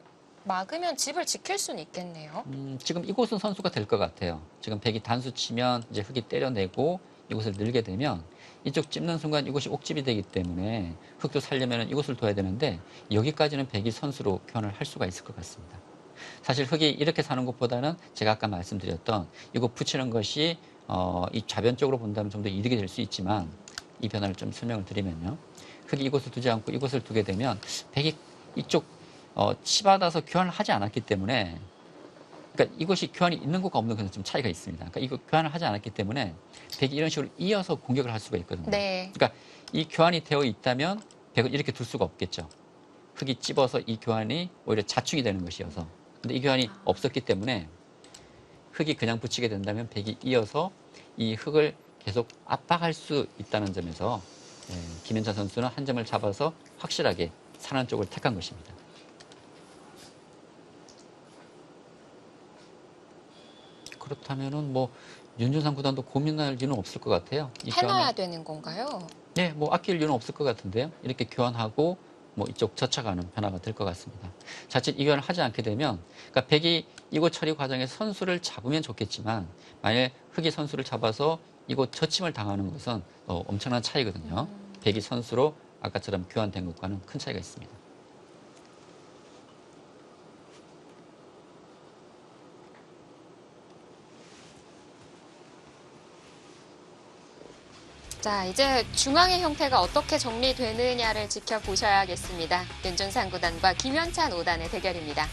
막으면 집을 지킬 수는 있겠네요. 지금 이곳은 선수가 될 것 같아요. 지금 백이 단수 치면 이제 흙이 때려내고 이곳을 늘게 되면 이쪽 찝는 순간 이곳이 옥집이 되기 때문에 흙도 살려면 이곳을 둬야 되는데 여기까지는 백이 선수로 교환을 할 수가 있을 것 같습니다. 사실 흙이 이렇게 사는 것보다는 제가 아까 말씀드렸던 이곳 붙이는 것이 이 좌변 쪽으로 본다면 좀 더 이득이 될 수 있지만 이 변화를 좀 설명을 드리면요. 흙이 이곳을 두지 않고 이곳을 두게 되면 백이 이쪽 치받아서 교환을 하지 않았기 때문에 그러니까 이것이 교환이 있는 것과 없는 것은 좀 차이가 있습니다. 그러니까 이거 교환을 하지 않았기 때문에 백이 이런 식으로 이어서 공격을 할 수가 있거든요. 네. 그러니까 이 교환이 되어 있다면 백을 이렇게 둘 수가 없겠죠. 흙이 찝어서 이 교환이 오히려 자충이 되는 것이어서. 근데 이 교환이 없었기 때문에 흙이 그냥 붙이게 된다면 백이 이어서 이 흙을 계속 압박할 수 있다는 점에서 김현찬 선수는 한 점을 잡아서 확실하게 사는 쪽을 택한 것입니다. 그렇다면은 뭐 윤준상 구단도 고민할 이유는 없을 것 같아요. 해놔야 되는 건가요? 네, 뭐 아낄 이유는 없을 것 같은데요. 이렇게 교환하고 뭐 이쪽 젖혀가는 변화가 될 것 같습니다. 자칫 이 교환을 하지 않게 되면, 그러니까 백이 이곳 처리 과정에서 선수를 잡으면 좋겠지만 만약 흙이 선수를 잡아서 이곳 젖힘을 당하는 것은 엄청난 차이거든요. 백이 선수로 아까처럼 교환된 것과는 큰 차이가 있습니다. 자, 이제 중앙의 형태가 어떻게 정리되느냐를 지켜보셔야겠습니다. 윤준상 구단과 김현찬 5단의 대결입니다.